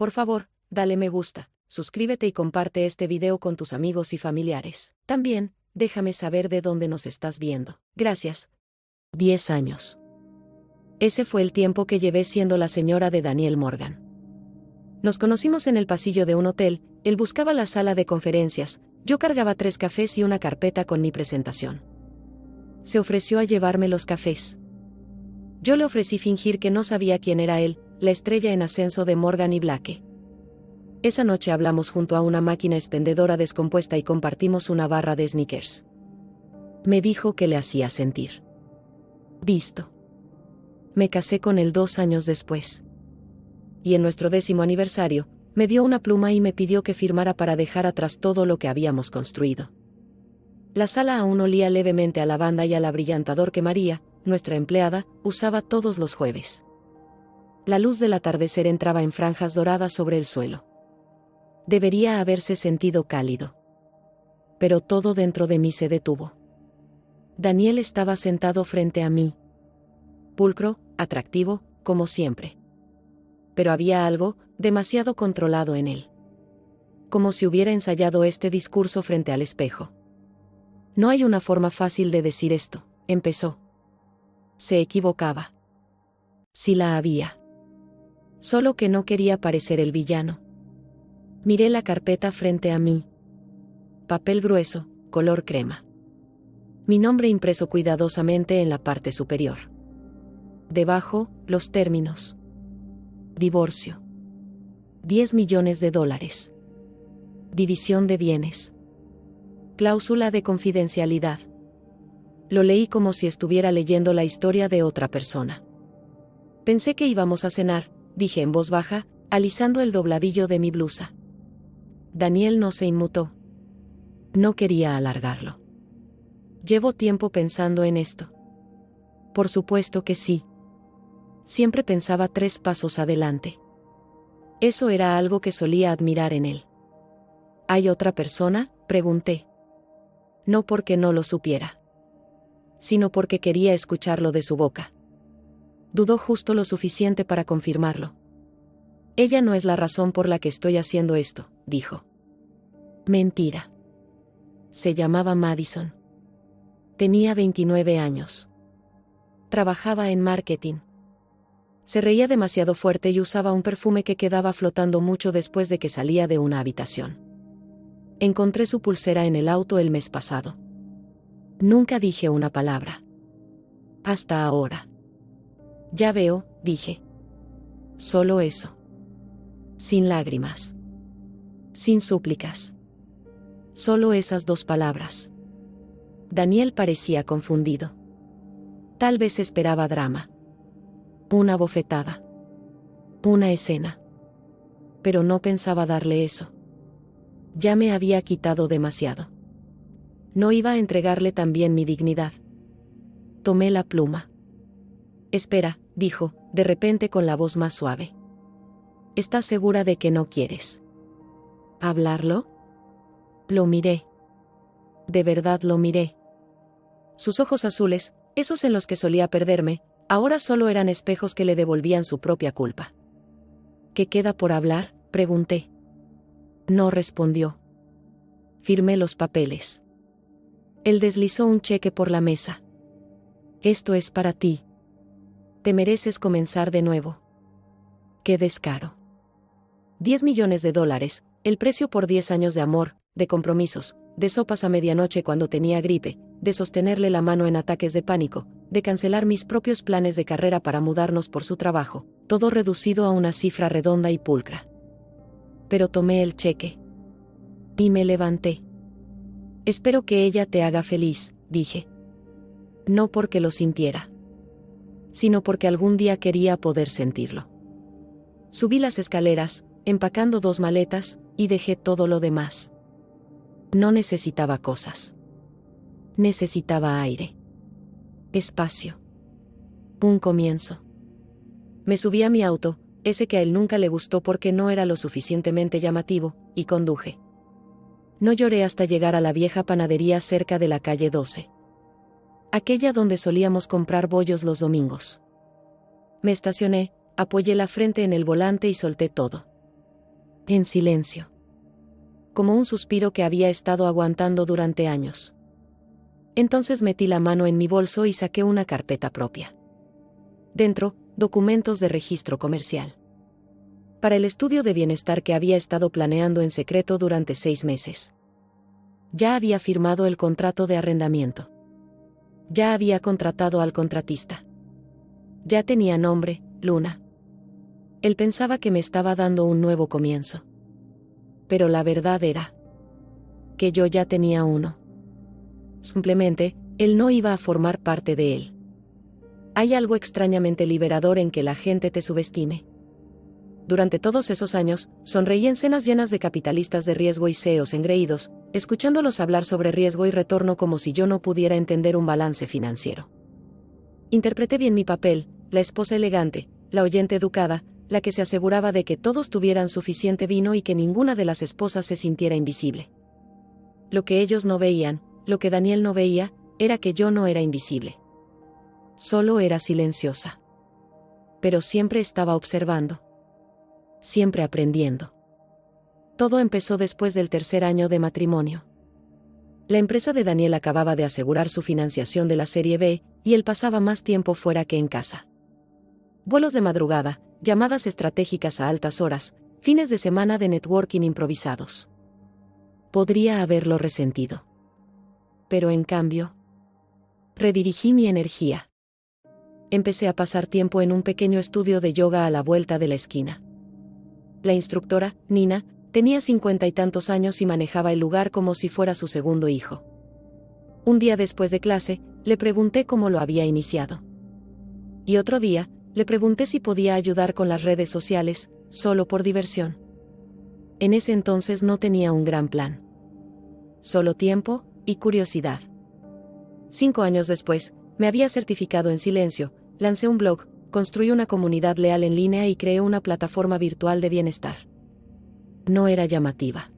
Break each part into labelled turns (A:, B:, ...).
A: Por favor, dale me gusta, suscríbete y comparte este video con tus amigos y familiares. También, déjame saber de dónde nos estás viendo. Gracias. 10 años. Ese fue el tiempo que llevé siendo la señora de Daniel Morgan. Nos conocimos en el pasillo de un hotel, él buscaba la sala de conferencias, yo cargaba 3 cafés y una carpeta con mi presentación. Se ofreció a llevarme los cafés. Yo le ofrecí fingir que no sabía quién era él, la estrella en ascenso de Morgan y Blake. Esa noche hablamos junto a una máquina expendedora descompuesta y compartimos una barra de Snickers. Me dijo que le hacía sentir visto. Me casé con él 2 años después. Y en nuestro 10º aniversario, me dio una pluma y me pidió que firmara para dejar atrás todo lo que habíamos construido. La sala aún olía levemente a lavanda y al abrillantador que María, nuestra empleada, usaba todos los jueves. La luz del atardecer entraba en franjas doradas sobre el suelo. Debería haberse sentido cálido. Pero todo dentro de mí se detuvo. Daniel estaba sentado frente a mí. Pulcro, atractivo, como siempre. Pero había algo, demasiado controlado en él. Como si hubiera ensayado este discurso frente al espejo. No hay una forma fácil de decir esto, empezó. Se equivocaba. Sí la había. Solo que no quería parecer el villano. Miré la carpeta frente a mí. Papel grueso, color crema. Mi nombre impreso cuidadosamente en la parte superior. Debajo, los términos. Divorcio. $10 millones. División de bienes. Cláusula de confidencialidad. Lo leí como si estuviera leyendo la historia de otra persona. Pensé que íbamos a cenar, dije en voz baja, alisando el dobladillo de mi blusa. Daniel no se inmutó. No quería alargarlo. Llevo tiempo pensando en esto. Por supuesto que sí. Siempre pensaba 3 pasos adelante. Eso era algo que solía admirar en él. ¿Hay otra persona?, pregunté. No porque no lo supiera, sino porque quería escucharlo de su boca. Dudó justo lo suficiente para confirmarlo. Ella no es la razón por la que estoy haciendo esto, dijo. Mentira. Se llamaba Madison. Tenía 29 años. Trabajaba en marketing. Se reía demasiado fuerte y usaba un perfume que quedaba flotando mucho después de que salía de una habitación. Encontré su pulsera en el auto el mes pasado. Nunca dije una palabra. Hasta ahora. Ya veo, dije. Solo eso. Sin lágrimas. Sin súplicas. Solo esas 2 palabras. Daniel parecía confundido. Tal vez esperaba drama. Una bofetada. Una escena. Pero no pensaba darle eso. Ya me había quitado demasiado. No iba a entregarle también mi dignidad. Tomé la pluma. Espera, dijo, de repente con la voz más suave. ¿Estás segura de que no quieres hablarlo? Lo miré. De verdad lo miré. Sus ojos azules, esos en los que solía perderme, ahora solo eran espejos que le devolvían su propia culpa. ¿Qué queda por hablar?, pregunté. No respondió. Firmé los papeles. Él deslizó un cheque por la mesa. Esto es para ti. Te mereces comenzar de nuevo. ¡Qué descaro! $10 millones, el precio por 10 años de amor, de compromisos, de sopas a medianoche cuando tenía gripe, de sostenerle la mano en ataques de pánico, de cancelar mis propios planes de carrera para mudarnos por su trabajo, todo reducido a una cifra redonda y pulcra. Pero tomé el cheque. Y me levanté. Espero que ella te haga feliz, dije. No porque lo sintiera, sino porque algún día quería poder sentirlo. Subí las escaleras, empacando 2 maletas, y dejé todo lo demás. No necesitaba cosas. Necesitaba aire. Espacio. Un comienzo. Me subí a mi auto, ese que a él nunca le gustó porque no era lo suficientemente llamativo, y conduje. No lloré hasta llegar a la vieja panadería cerca de la calle 12. Aquella donde solíamos comprar bollos los domingos. Me estacioné, apoyé la frente en el volante y solté todo. En silencio. Como un suspiro que había estado aguantando durante años. Entonces metí la mano en mi bolso y saqué una carpeta propia. Dentro, documentos de registro comercial. Para el estudio de bienestar que había estado planeando en secreto durante 6 meses. Ya había firmado el contrato de arrendamiento. Ya había contratado al contratista. Ya tenía nombre, Luna. Él pensaba que me estaba dando un nuevo comienzo. Pero la verdad era que yo ya tenía uno. Simplemente, él no iba a formar parte de él. Hay algo extrañamente liberador en que la gente te subestime. Durante todos esos años, sonreí en cenas llenas de capitalistas de riesgo y CEOs engreídos, escuchándolos hablar sobre riesgo y retorno como si yo no pudiera entender un balance financiero. Interpreté bien mi papel, la esposa elegante, la oyente educada, la que se aseguraba de que todos tuvieran suficiente vino y que ninguna de las esposas se sintiera invisible. Lo que ellos no veían, lo que Daniel no veía, era que yo no era invisible. Solo era silenciosa. Pero siempre estaba observando. Siempre aprendiendo. Todo empezó después del 3er año de matrimonio. La empresa de Daniel acababa de asegurar su financiación de la Serie B, y él pasaba más tiempo fuera que en casa. Vuelos de madrugada, llamadas estratégicas a altas horas, fines de semana de networking improvisados. Podría haberlo resentido. Pero en cambio, redirigí mi energía. Empecé a pasar tiempo en un pequeño estudio de yoga a la vuelta de la esquina. La instructora, Nina, tenía 50 y tantos años y manejaba el lugar como si fuera su segundo hijo. Un día después de clase, le pregunté cómo lo había iniciado. Y otro día, le pregunté si podía ayudar con las redes sociales, solo por diversión. En ese entonces no tenía un gran plan. Solo tiempo y curiosidad. 5 años después, me había certificado en silencio, lancé un blog, construí una comunidad leal en línea y creé una plataforma virtual de bienestar. No era llamativa.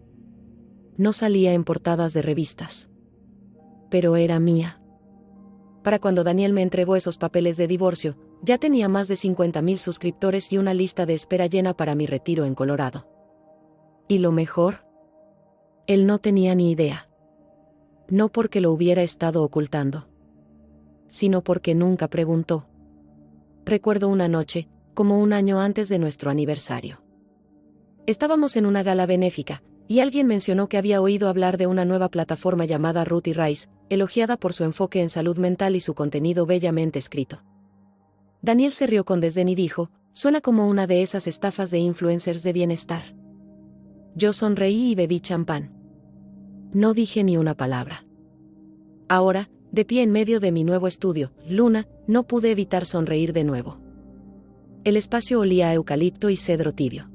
A: No salía en portadas de revistas. Pero era mía. Para cuando Daniel me entregó esos papeles de divorcio, ya tenía más de 50,000 suscriptores y una lista de espera llena para mi retiro en Colorado. ¿Y lo mejor? Él no tenía ni idea. No porque lo hubiera estado ocultando, sino porque nunca preguntó. Recuerdo una noche, como un año antes de nuestro aniversario. Estábamos en una gala benéfica, y alguien mencionó que había oído hablar de una nueva plataforma llamada Ruth y Rice, elogiada por su enfoque en salud mental y su contenido bellamente escrito. Daniel se rió con desdén y dijo, suena como una de esas estafas de influencers de bienestar. Yo sonreí y bebí champán. No dije ni una palabra. Ahora, de pie en medio de mi nuevo estudio, Luna, no pude evitar sonreír de nuevo. El espacio olía a eucalipto y cedro tibio.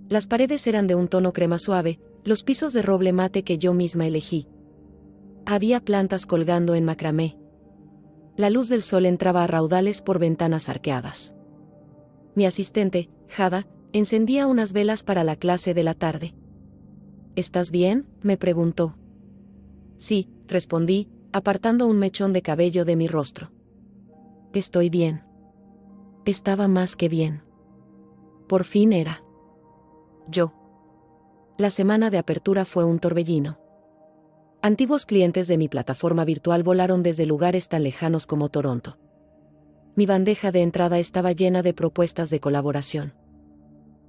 A: Las paredes eran de un tono crema suave, los pisos de roble mate que yo misma elegí. Había plantas colgando en macramé. La luz del sol entraba a raudales por ventanas arqueadas. Mi asistente, Jada, encendía unas velas para la clase de la tarde. ¿Estás bien?, me preguntó. Sí, respondí, apartando un mechón de cabello de mi rostro. Estoy bien. Estaba más que bien. Por fin era yo. La semana de apertura fue un torbellino. Antiguos clientes de mi plataforma virtual volaron desde lugares tan lejanos como Toronto. Mi bandeja de entrada estaba llena de propuestas de colaboración.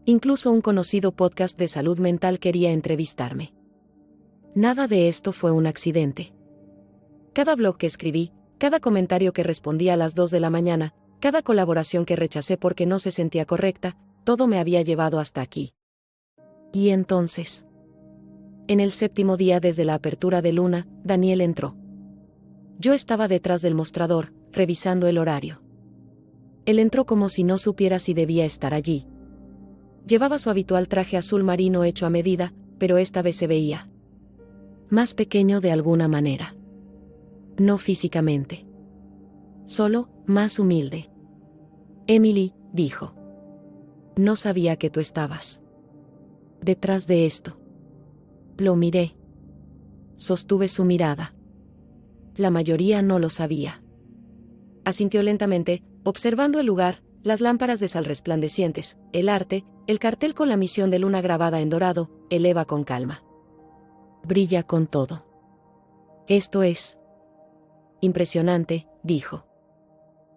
A: Incluso un conocido podcast de salud mental quería entrevistarme. Nada de esto fue un accidente. Cada blog que escribí, cada comentario que respondí a las 2 de la mañana, cada colaboración que rechacé porque no se sentía correcta, todo me había llevado hasta aquí. Y entonces, en el 7º día desde la apertura de Luna, Daniel entró. Yo estaba detrás del mostrador, revisando el horario. Él entró como si no supiera si debía estar allí. Llevaba su habitual traje azul marino hecho a medida, pero esta vez se veía más pequeño de alguna manera. No físicamente. Solo, más humilde. Emily, dijo. No sabía que tú estabas detrás de esto. Lo miré. Sostuve su mirada. La mayoría no lo sabía. Asintió lentamente, observando el lugar, las lámparas de sal resplandecientes, el arte, el cartel con la misión de luna grabada en dorado, eleva con calma. Brilla con todo. Esto es impresionante, dijo.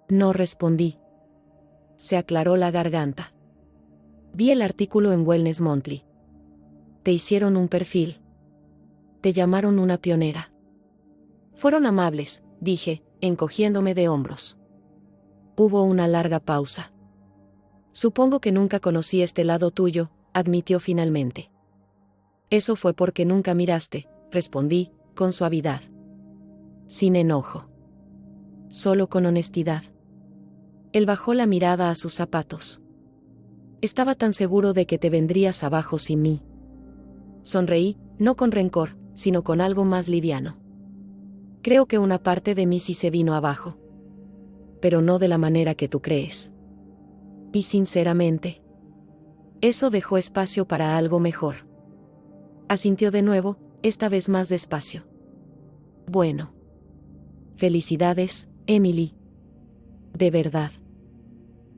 A: No respondí. Se aclaró la garganta. Vi el artículo en Wellness Monthly. Te hicieron un perfil. Te llamaron una pionera. Fueron amables, dije, encogiéndome de hombros. Hubo una larga pausa. Supongo que nunca conocí este lado tuyo, admitió finalmente. Eso fue porque nunca miraste, respondí, con suavidad. Sin enojo. Solo con honestidad. Él bajó la mirada a sus zapatos. Estaba tan seguro de que te vendrías abajo sin mí. Sonreí, no con rencor, sino con algo más liviano. Creo que una parte de mí sí se vino abajo. Pero no de la manera que tú crees. Y sinceramente, eso dejó espacio para algo mejor. Asintió de nuevo, esta vez más despacio. Bueno. Felicidades, Emily. De verdad.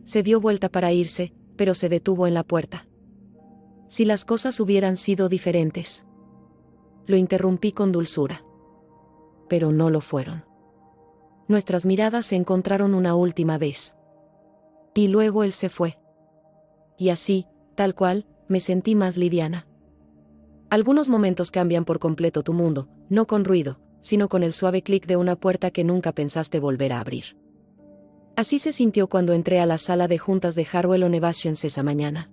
A: Se dio vuelta para irse, pero se detuvo en la puerta. Si las cosas hubieran sido diferentes. Lo interrumpí con dulzura. Pero no lo fueron. Nuestras miradas se encontraron una última vez. Y luego él se fue. Y así, tal cual, me sentí más liviana. Algunos momentos cambian por completo tu mundo, no con ruido, sino con el suave clic de una puerta que nunca pensaste volver a abrir. Así se sintió cuando entré a la sala de juntas de Harwell Innovations esa mañana.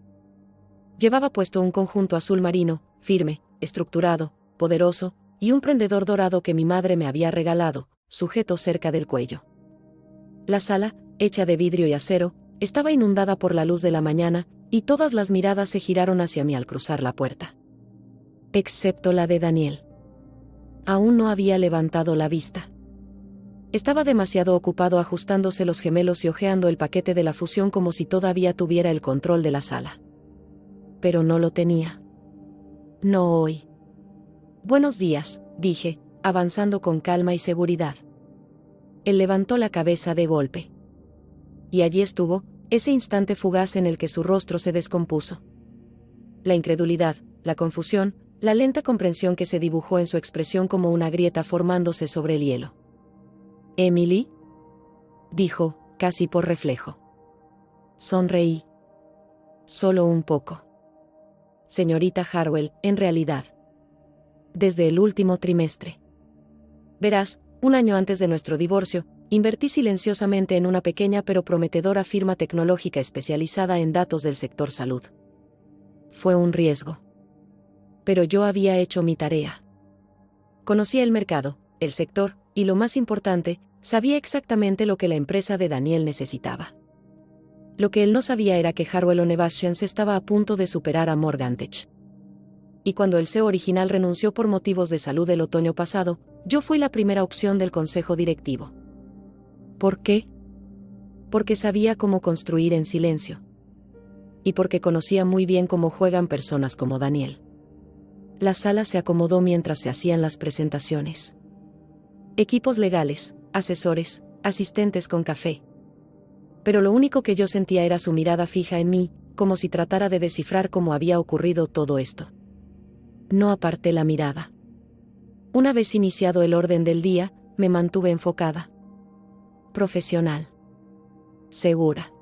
A: Llevaba puesto un conjunto azul marino, firme, estructurado, poderoso, y un prendedor dorado que mi madre me había regalado, sujeto cerca del cuello. La sala, hecha de vidrio y acero, estaba inundada por la luz de la mañana, y todas las miradas se giraron hacia mí al cruzar la puerta. Excepto la de Daniel. Aún no había levantado la vista. Estaba demasiado ocupado ajustándose los gemelos y hojeando el paquete de la fusión como si todavía tuviera el control de la sala. Pero no lo tenía. No hoy. Buenos días, dije, avanzando con calma y seguridad. Él levantó la cabeza de golpe. Y allí estuvo, ese instante fugaz en el que su rostro se descompuso. La incredulidad, la confusión, la lenta comprensión que se dibujó en su expresión como una grieta formándose sobre el hielo. «¿Emily?», dijo, casi por reflejo. Sonreí. Solo un poco. Señorita Harwell, en realidad. Desde el último trimestre. Verás, un año antes de nuestro divorcio, invertí silenciosamente en una pequeña pero prometedora firma tecnológica especializada en datos del sector salud. Fue un riesgo. Pero yo había hecho mi tarea. Conocía el mercado, el sector, y lo más importante, sabía exactamente lo que la empresa de Daniel necesitaba. Lo que él no sabía era que Harwell Innovations estaba a punto de superar a Morgantage. Y cuando el CEO original renunció por motivos de salud el otoño pasado, yo fui la primera opción del consejo directivo. ¿Por qué? Porque sabía cómo construir en silencio. Y porque conocía muy bien cómo juegan personas como Daniel. La sala se acomodó mientras se hacían las presentaciones. Equipos legales, asesores, asistentes con café. Pero lo único que yo sentía era su mirada fija en mí, como si tratara de descifrar cómo había ocurrido todo esto. No aparté la mirada. Una vez iniciado el orden del día, me mantuve enfocada. Profesional. Segura.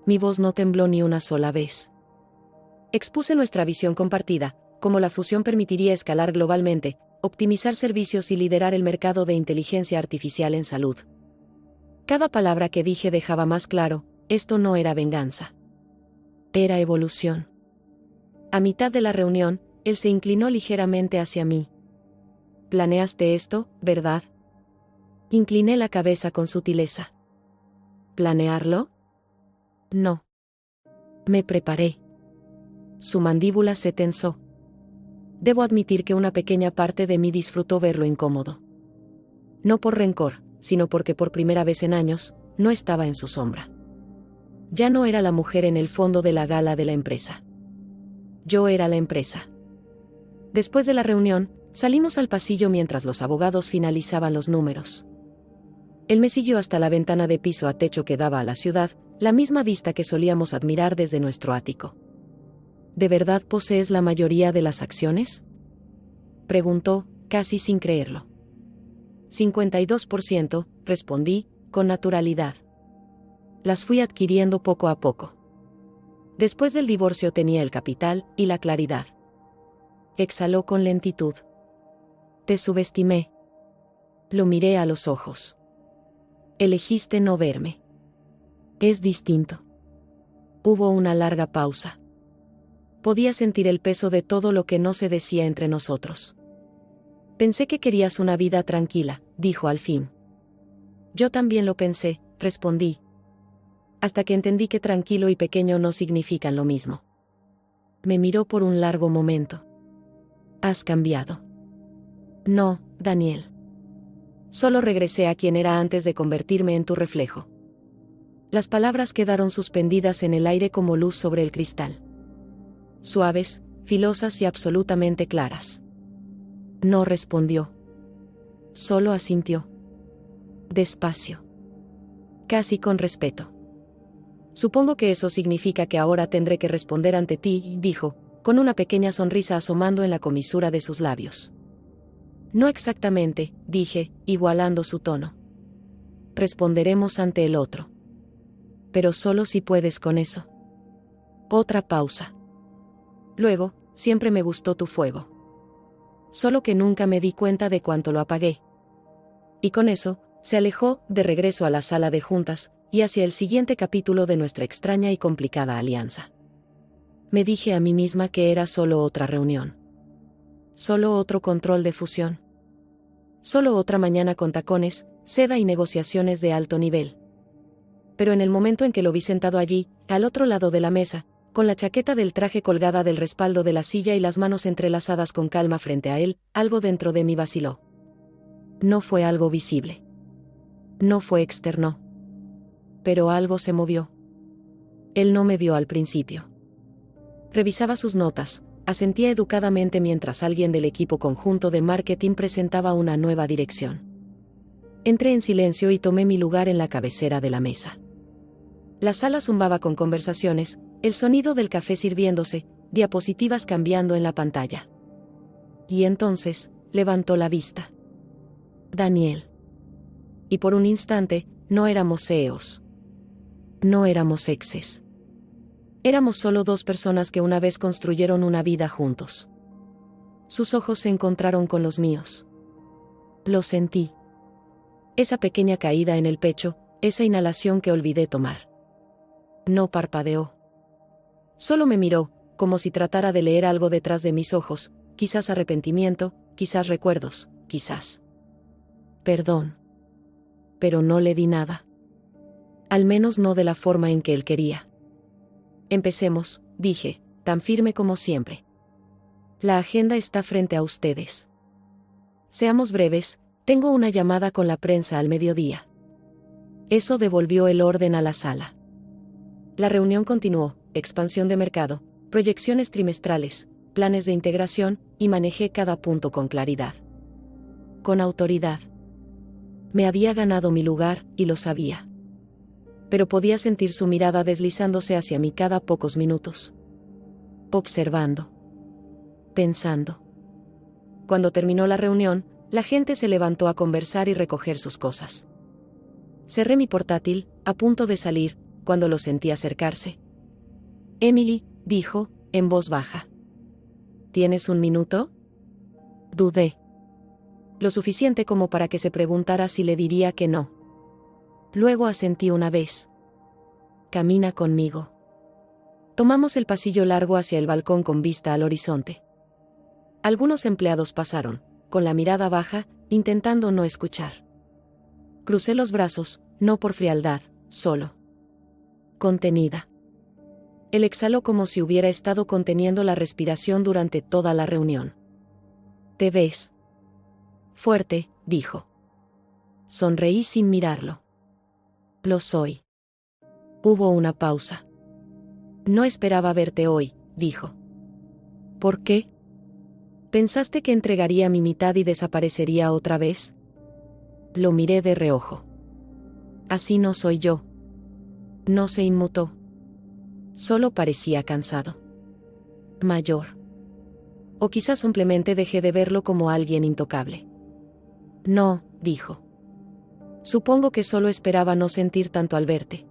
A: Mi voz no tembló ni una sola vez. Expuse nuestra visión compartida, cómo la fusión permitiría escalar globalmente, optimizar servicios y liderar el mercado de inteligencia artificial en salud. Cada palabra que dije dejaba más claro, esto no era venganza. Era evolución. A mitad de la reunión, él se inclinó ligeramente hacia mí. «¿Planeaste esto, verdad?» Incliné la cabeza con sutileza. ¿Planearlo? No. Me preparé. Su mandíbula se tensó. Debo admitir que una pequeña parte de mí disfrutó verlo incómodo. No por rencor, sino porque por primera vez en años, no estaba en su sombra. Ya no era la mujer en el fondo de la gala de la empresa. Yo era la empresa. Después de la reunión, salimos al pasillo mientras los abogados finalizaban los números. Él me siguió hasta la ventana de piso a techo que daba a la ciudad, la misma vista que solíamos admirar desde nuestro ático. ¿De verdad posees la mayoría de las acciones?, preguntó, casi sin creerlo. 52%, respondí, con naturalidad. Las fui adquiriendo poco a poco. Después del divorcio tenía el capital y la claridad. Exhaló con lentitud. Te subestimé. Lo miré a los ojos. Elegiste no verme. Es distinto. Hubo una larga pausa. Podía sentir el peso de todo lo que no se decía entre nosotros. Pensé que querías una vida tranquila, dijo al fin. Yo también lo pensé, respondí. Hasta que entendí que tranquilo y pequeño no significan lo mismo. Me miró por un largo momento. ¿Has cambiado? No, Daniel. Solo regresé a quien era antes de convertirme en tu reflejo. Las palabras quedaron suspendidas en el aire como luz sobre el cristal. Suaves, filosas y absolutamente claras. No respondió. Solo asintió. Despacio. Casi con respeto. Supongo que eso significa que ahora tendré que responder ante ti, dijo, con una pequeña sonrisa asomando en la comisura de sus labios. No exactamente, dije, igualando su tono. Responderemos ante el otro. Pero solo si puedes con eso. Otra pausa. Luego, siempre me gustó tu fuego. Solo que nunca me di cuenta de cuánto lo apagué. Y con eso, se alejó, de regreso a la sala de juntas, y hacia el siguiente capítulo de nuestra extraña y complicada alianza. Me dije a mí misma que era solo otra reunión. Solo otro control de fusión. Solo otra mañana con tacones, seda y negociaciones de alto nivel. Pero en el momento en que lo vi sentado allí, al otro lado de la mesa, con la chaqueta del traje colgada del respaldo de la silla y las manos entrelazadas con calma frente a él, algo dentro de mí vaciló. No fue algo visible. No fue externo. Pero algo se movió. Él no me vio al principio. Revisaba sus notas, asentía educadamente mientras alguien del equipo conjunto de marketing presentaba una nueva dirección. Entré en silencio y tomé mi lugar en la cabecera de la mesa. La sala zumbaba con conversaciones, el sonido del café sirviéndose, diapositivas cambiando en la pantalla. Y entonces, levantó la vista. Daniel. Y por un instante, no éramos CEOs. No éramos exes. Éramos solo dos personas que una vez construyeron una vida juntos. Sus ojos se encontraron con los míos. Lo sentí. Esa pequeña caída en el pecho, esa inhalación que olvidé tomar. No parpadeó. Solo me miró, como si tratara de leer algo detrás de mis ojos, quizás arrepentimiento, quizás recuerdos, quizás perdón. Pero no le di nada. Al menos no de la forma en que él quería. Empecemos, dije, tan firme como siempre. La agenda está frente a ustedes. Seamos breves, tengo una llamada con la prensa al mediodía. Eso devolvió el orden a la sala. La reunión continuó, expansión de mercado, proyecciones trimestrales, planes de integración, y manejé cada punto con claridad. Con autoridad. Me había ganado mi lugar, y lo sabía. Pero podía sentir su mirada deslizándose hacia mí cada pocos minutos. Observando. Pensando. Cuando terminó la reunión, la gente se levantó a conversar y recoger sus cosas. Cerré mi portátil, a punto de salir, cuando lo sentí acercarse. Emily, dijo, en voz baja. ¿Tienes un minuto? Dudé. Lo suficiente como para que se preguntara si le diría que no. Luego asentí una vez. Camina conmigo. Tomamos el pasillo largo hacia el balcón con vista al horizonte. Algunos empleados pasaron, con la mirada baja, intentando no escuchar. Crucé los brazos, no por frialdad, solo. Contenida. Él exhaló como si hubiera estado conteniendo la respiración durante toda la reunión. ¿Te ves? Fuerte, dijo. Sonreí sin mirarlo. Lo soy. Hubo una pausa. No esperaba verte hoy, dijo. ¿Por qué? ¿Pensaste que entregaría mi mitad y desaparecería otra vez? Lo miré de reojo. Así no soy yo. No se inmutó. Solo parecía cansado. Mayor. O quizás simplemente dejé de verlo como alguien intocable. No, dijo. Supongo que solo esperaba no sentir tanto al verte.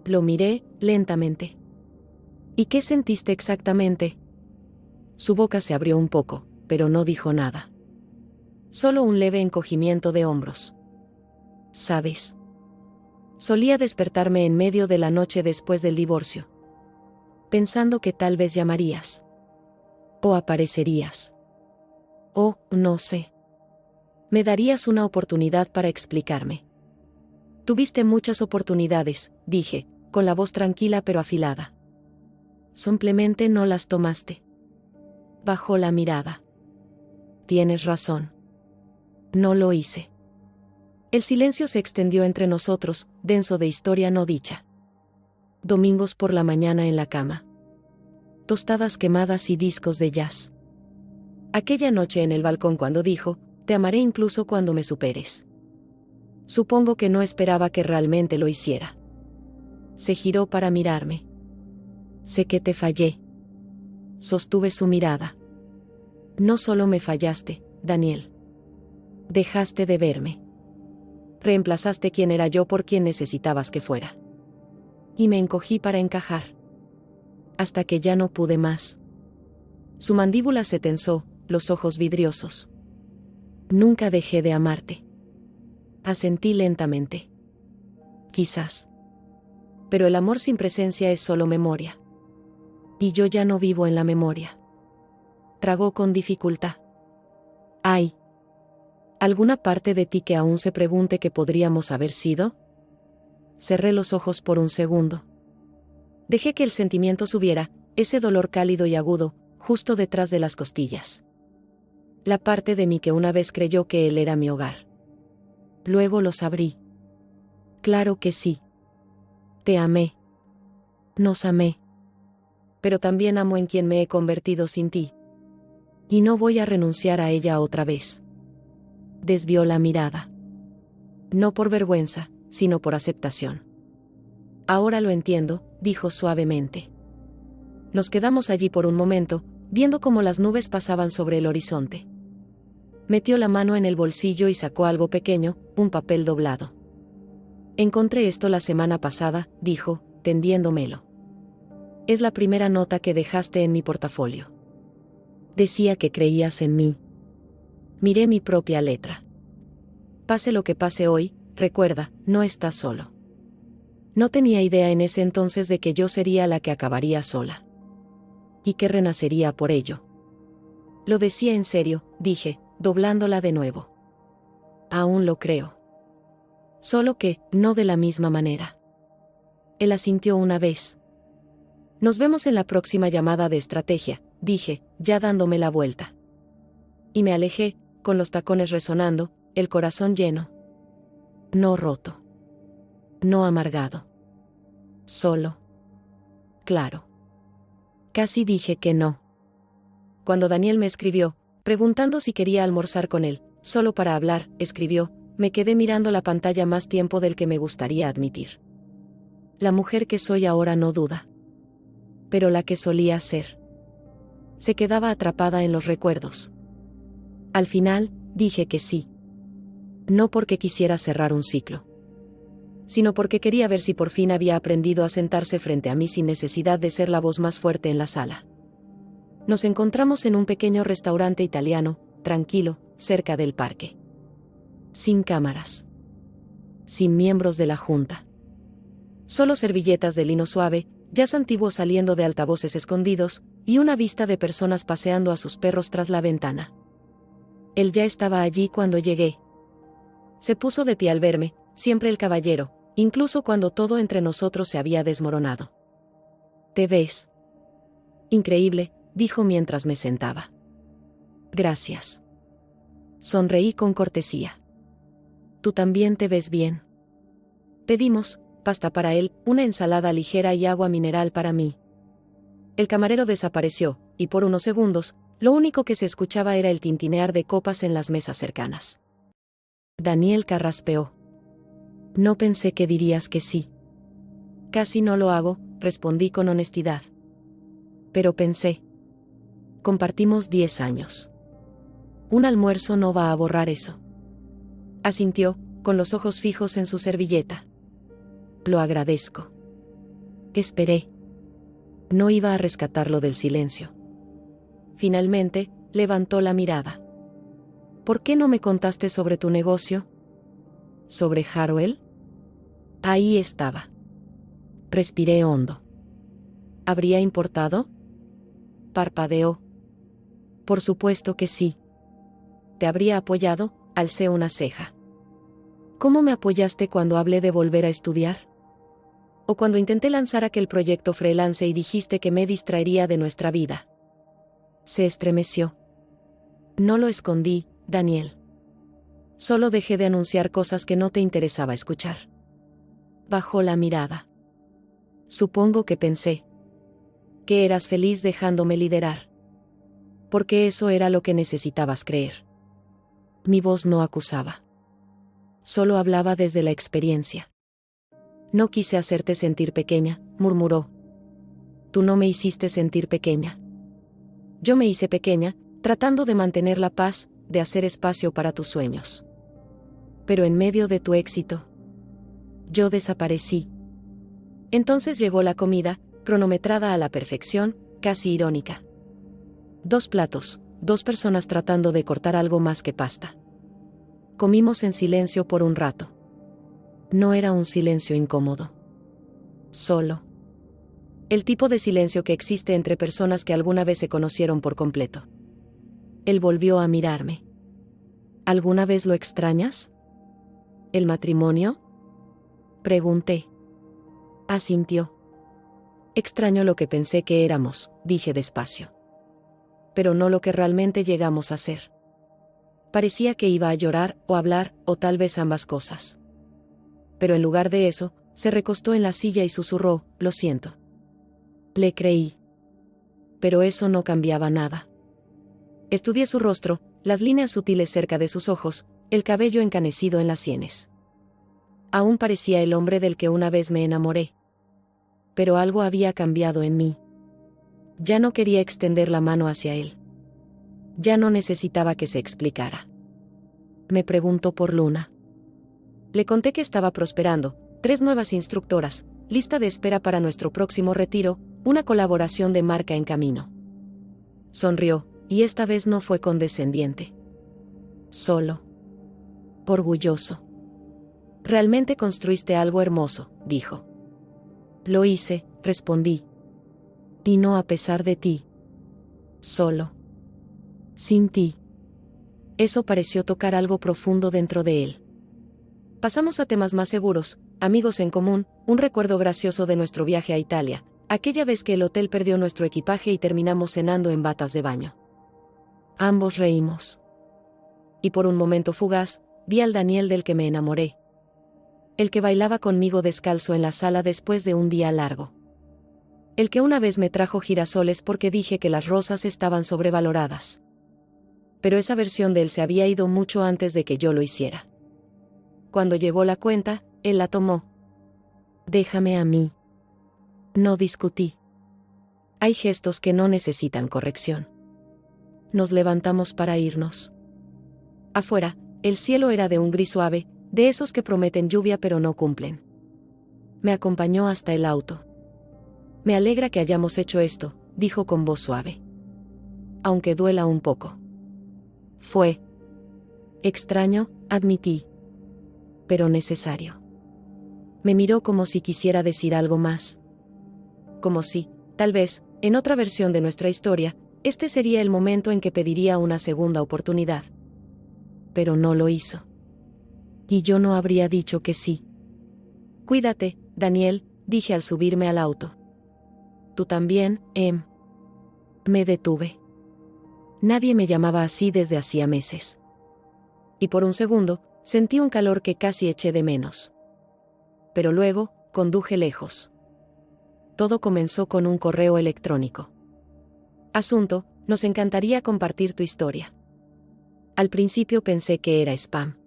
A: Lo miré, lentamente. ¿Y qué sentiste exactamente? Su boca se abrió un poco, pero no dijo nada. Solo un leve encogimiento de hombros. ¿Sabes? Solía despertarme en medio de la noche después del divorcio, pensando que tal vez llamarías. O aparecerías. O, no sé. Me darías una oportunidad para explicarme. Tuviste muchas oportunidades, dije, con la voz tranquila pero afilada. Simplemente no las tomaste. Bajó la mirada. Tienes razón. No lo hice. El silencio se extendió entre nosotros, denso de historia no dicha. Domingos por la mañana en la cama. Tostadas quemadas y discos de jazz. Aquella noche en el balcón cuando dijo, te amaré incluso cuando me superes. Supongo que no esperaba que realmente lo hiciera. Se giró para mirarme. Sé que te fallé. Sostuve su mirada. No solo me fallaste, Daniel. Dejaste de verme. Reemplazaste quién era yo por quien necesitabas que fuera. Y me encogí para encajar. Hasta que ya no pude más. Su mandíbula se tensó, los ojos vidriosos. Nunca dejé de amarte. Asentí lentamente. Quizás. Pero el amor sin presencia es solo memoria. Y yo ya no vivo en la memoria. Tragó con dificultad. ¿Hay alguna parte de ti que aún se pregunte qué podríamos haber sido? Cerré los ojos por un segundo. Dejé que el sentimiento subiera, ese dolor cálido y agudo, justo detrás de las costillas. La parte de mí que una vez creyó que él era mi hogar. Luego los abrí. Claro que sí. Te amé. Nos amé. Pero también amo en quien me he convertido sin ti. Y no voy a renunciar a ella otra vez. Desvió la mirada. No por vergüenza, sino por aceptación. Ahora lo entiendo, dijo suavemente. Nos quedamos allí por un momento, viendo cómo las nubes pasaban sobre el horizonte. Metió la mano en el bolsillo y sacó algo pequeño, un papel doblado. Encontré esto la semana pasada, dijo, tendiéndomelo. Es la primera nota que dejaste en mi portafolio. Decía que creías en mí. Miré mi propia letra. Pase lo que pase hoy, recuerda, no estás solo. No tenía idea en ese entonces de que yo sería la que acabaría sola. Y que renacería por ello. Lo decía en serio, dije, doblándola de nuevo. Aún lo creo. Solo que, no de la misma manera. Él asintió una vez. Nos vemos en la próxima llamada de estrategia, dije, ya dándome la vuelta. Y me alejé, con los tacones resonando, el corazón lleno. No roto. No amargado. Solo. Claro. Casi dije que no. Cuando Daniel me escribió, preguntando si quería almorzar con él, solo para hablar, escribió, me quedé mirando la pantalla más tiempo del que me gustaría admitir. La mujer que soy ahora no duda. Pero la que solía ser. Se quedaba atrapada en los recuerdos. Al final, dije que sí. No porque quisiera cerrar un ciclo, sino porque quería ver si por fin había aprendido a sentarse frente a mí sin necesidad de ser la voz más fuerte en la sala. Nos encontramos en un pequeño restaurante italiano, tranquilo, cerca del parque. Sin cámaras. Sin miembros de la junta. Solo servilletas de lino suave, jazz antiguo saliendo de altavoces escondidos, y una vista de personas paseando a sus perros tras la ventana. Él ya estaba allí cuando llegué. Se puso de pie al verme, siempre el caballero, incluso cuando todo entre nosotros se había desmoronado. ¿Te ves? Increíble, dijo mientras me sentaba. Gracias. Sonreí con cortesía. Tú también te ves bien. Pedimos, pasta para él, una ensalada ligera y agua mineral para mí. El camarero desapareció, y por unos segundos, lo único que se escuchaba era el tintinear de copas en las mesas cercanas. Daniel carraspeó. No pensé que dirías que sí. Casi no lo hago, respondí con honestidad. Pero pensé. Compartimos 10 años. Un almuerzo no va a borrar eso. Asintió, con los ojos fijos en su servilleta. Lo agradezco. Esperé. No iba a rescatarlo del silencio. Finalmente, levantó la mirada. ¿Por qué no me contaste sobre tu negocio? ¿Sobre Harold? Ahí estaba. Respiré hondo. ¿Habría importado? Parpadeó. Por supuesto que sí. ¿Te habría apoyado? Alcé una ceja. ¿Cómo me apoyaste cuando hablé de volver a estudiar? ¿O cuando intenté lanzar aquel proyecto freelance y dijiste que me distraería de nuestra vida? Se estremeció. No lo escondí, Daniel. Solo dejé de anunciar cosas que no te interesaba escuchar. Bajó la mirada. Supongo que pensé que eras feliz dejándome liderar. Porque eso era lo que necesitabas creer. Mi voz no acusaba. Solo hablaba desde la experiencia. No quise hacerte sentir pequeña, murmuró. Tú no me hiciste sentir pequeña. Yo me hice pequeña, tratando de mantener la paz, de hacer espacio para tus sueños. Pero en medio de tu éxito, yo desaparecí. Entonces llegó la comida, cronometrada a la perfección, casi irónica. 2 platos, 2 personas tratando de cortar algo más que pasta. Comimos en silencio por un rato. No era un silencio incómodo. Solo. El tipo de silencio que existe entre personas que alguna vez se conocieron por completo. Él volvió a mirarme. ¿Alguna vez lo extrañas? ¿El matrimonio? Pregunté. Asintió. Extraño lo que pensé que éramos, dije despacio. Pero no lo que realmente llegamos a ser. Parecía que iba a llorar, o hablar, o tal vez ambas cosas. Pero en lugar de eso, se recostó en la silla y susurró, lo siento. Le creí. Pero eso no cambiaba nada. Estudié su rostro, las líneas sutiles cerca de sus ojos, el cabello encanecido en las sienes. Aún parecía el hombre del que una vez me enamoré. Pero algo había cambiado en mí. Ya no quería extender la mano hacia él. Ya no necesitaba que se explicara. Me preguntó por Luna. Le conté que estaba prosperando, 3 nuevas instructoras, lista de espera para nuestro próximo retiro, una colaboración de marca en camino. Sonrió, y esta vez no fue condescendiente. Solo. Orgulloso. Realmente construiste algo hermoso, dijo. Lo hice, respondí. Y no a pesar de ti. Solo. Sin ti. Eso pareció tocar algo profundo dentro de él. Pasamos a temas más seguros, amigos en común, un recuerdo gracioso de nuestro viaje a Italia, aquella vez que el hotel perdió nuestro equipaje y terminamos cenando en batas de baño. Ambos reímos. Y por un momento fugaz, vi al Daniel del que me enamoré. El que bailaba conmigo descalzo en la sala después de un día largo. El que una vez me trajo girasoles porque dije que las rosas estaban sobrevaloradas. Pero esa versión de él se había ido mucho antes de que yo lo hiciera. Cuando llegó la cuenta, él la tomó. Déjame a mí. No discutí. Hay gestos que no necesitan corrección. Nos levantamos para irnos. Afuera, el cielo era de un gris suave, de esos que prometen lluvia pero no cumplen. Me acompañó hasta el auto. Me alegra que hayamos hecho esto, dijo con voz suave. Aunque duela un poco. Fue extraño, admití. Pero necesario. Me miró como si quisiera decir algo más. Como si, tal vez, en otra versión de nuestra historia, este sería el momento en que pediría una segunda oportunidad. Pero no lo hizo. Y yo no habría dicho que sí. Cuídate, Daniel, dije al subirme al auto. Tú también, Em. Me detuve. Nadie me llamaba así desde hacía meses. Y por un segundo, sentí un calor que casi eché de menos. Pero luego, conduje lejos. Todo comenzó con un correo electrónico. Asunto, nos encantaría compartir tu historia. Al principio pensé que era spam.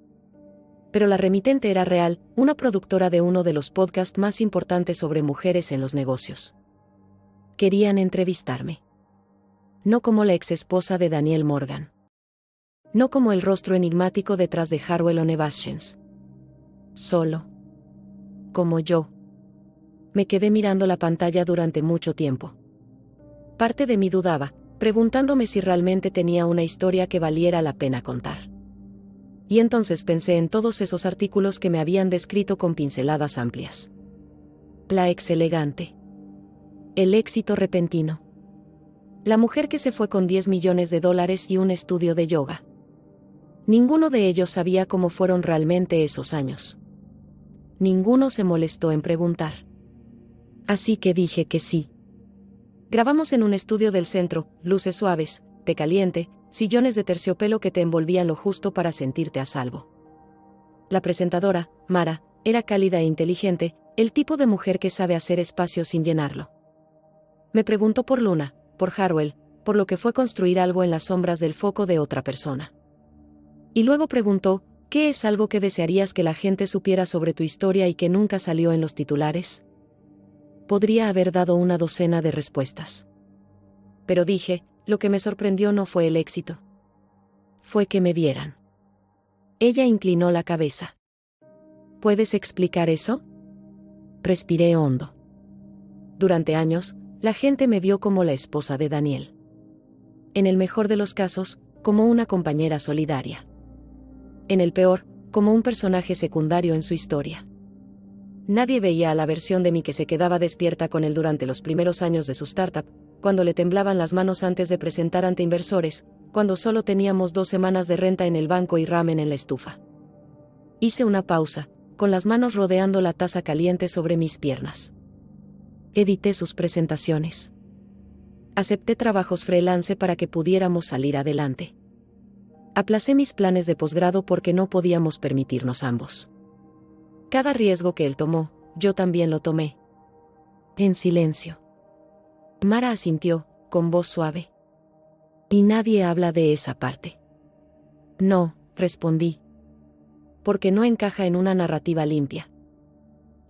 A: Pero la remitente era real, una productora de uno de los podcasts más importantes sobre mujeres en los negocios. Querían entrevistarme. No como la exesposa de Daniel Morgan. No como el rostro enigmático detrás de Harwell Onebashens. Solo. Como yo. Me quedé mirando la pantalla durante mucho tiempo. Parte de mí dudaba, preguntándome si realmente tenía una historia que valiera la pena contar. Y entonces pensé en todos esos artículos que me habían descrito con pinceladas amplias. La ex elegante. El éxito repentino. La mujer que se fue con $10 millones y un estudio de yoga. Ninguno de ellos sabía cómo fueron realmente esos años. Ninguno se molestó en preguntar. Así que dije que sí. Grabamos en un estudio del centro, luces suaves, té caliente, sillones de terciopelo que te envolvían lo justo para sentirte a salvo. La presentadora, Mara, era cálida e inteligente, el tipo de mujer que sabe hacer espacio sin llenarlo. Me preguntó por Luna, por Harwell, por lo que fue construir algo en las sombras del foco de otra persona. Y luego preguntó, ¿qué es algo que desearías que la gente supiera sobre tu historia y que nunca salió en los titulares? Podría haber dado una docena de respuestas. Pero dije, lo que me sorprendió no fue el éxito. Fue que me vieran. Ella inclinó la cabeza. ¿Puedes explicar eso? Respiré hondo. Durante años, la gente me vio como la esposa de Daniel. En el mejor de los casos, como una compañera solidaria. En el peor, como un personaje secundario en su historia. Nadie veía a la versión de mí que se quedaba despierta con él durante los primeros años de su startup, cuando le temblaban las manos antes de presentar ante inversores, cuando solo teníamos 2 semanas de renta en el banco y ramen en la estufa. Hice una pausa, con las manos rodeando la taza caliente sobre mis piernas. Edité sus presentaciones. Acepté trabajos freelance para que pudiéramos salir adelante. Aplacé mis planes de posgrado porque no podíamos permitirnos ambos. Cada riesgo que él tomó, yo también lo tomé. En silencio. Mara asintió, con voz suave. Y nadie habla de esa parte. No, respondí. Porque no encaja en una narrativa limpia.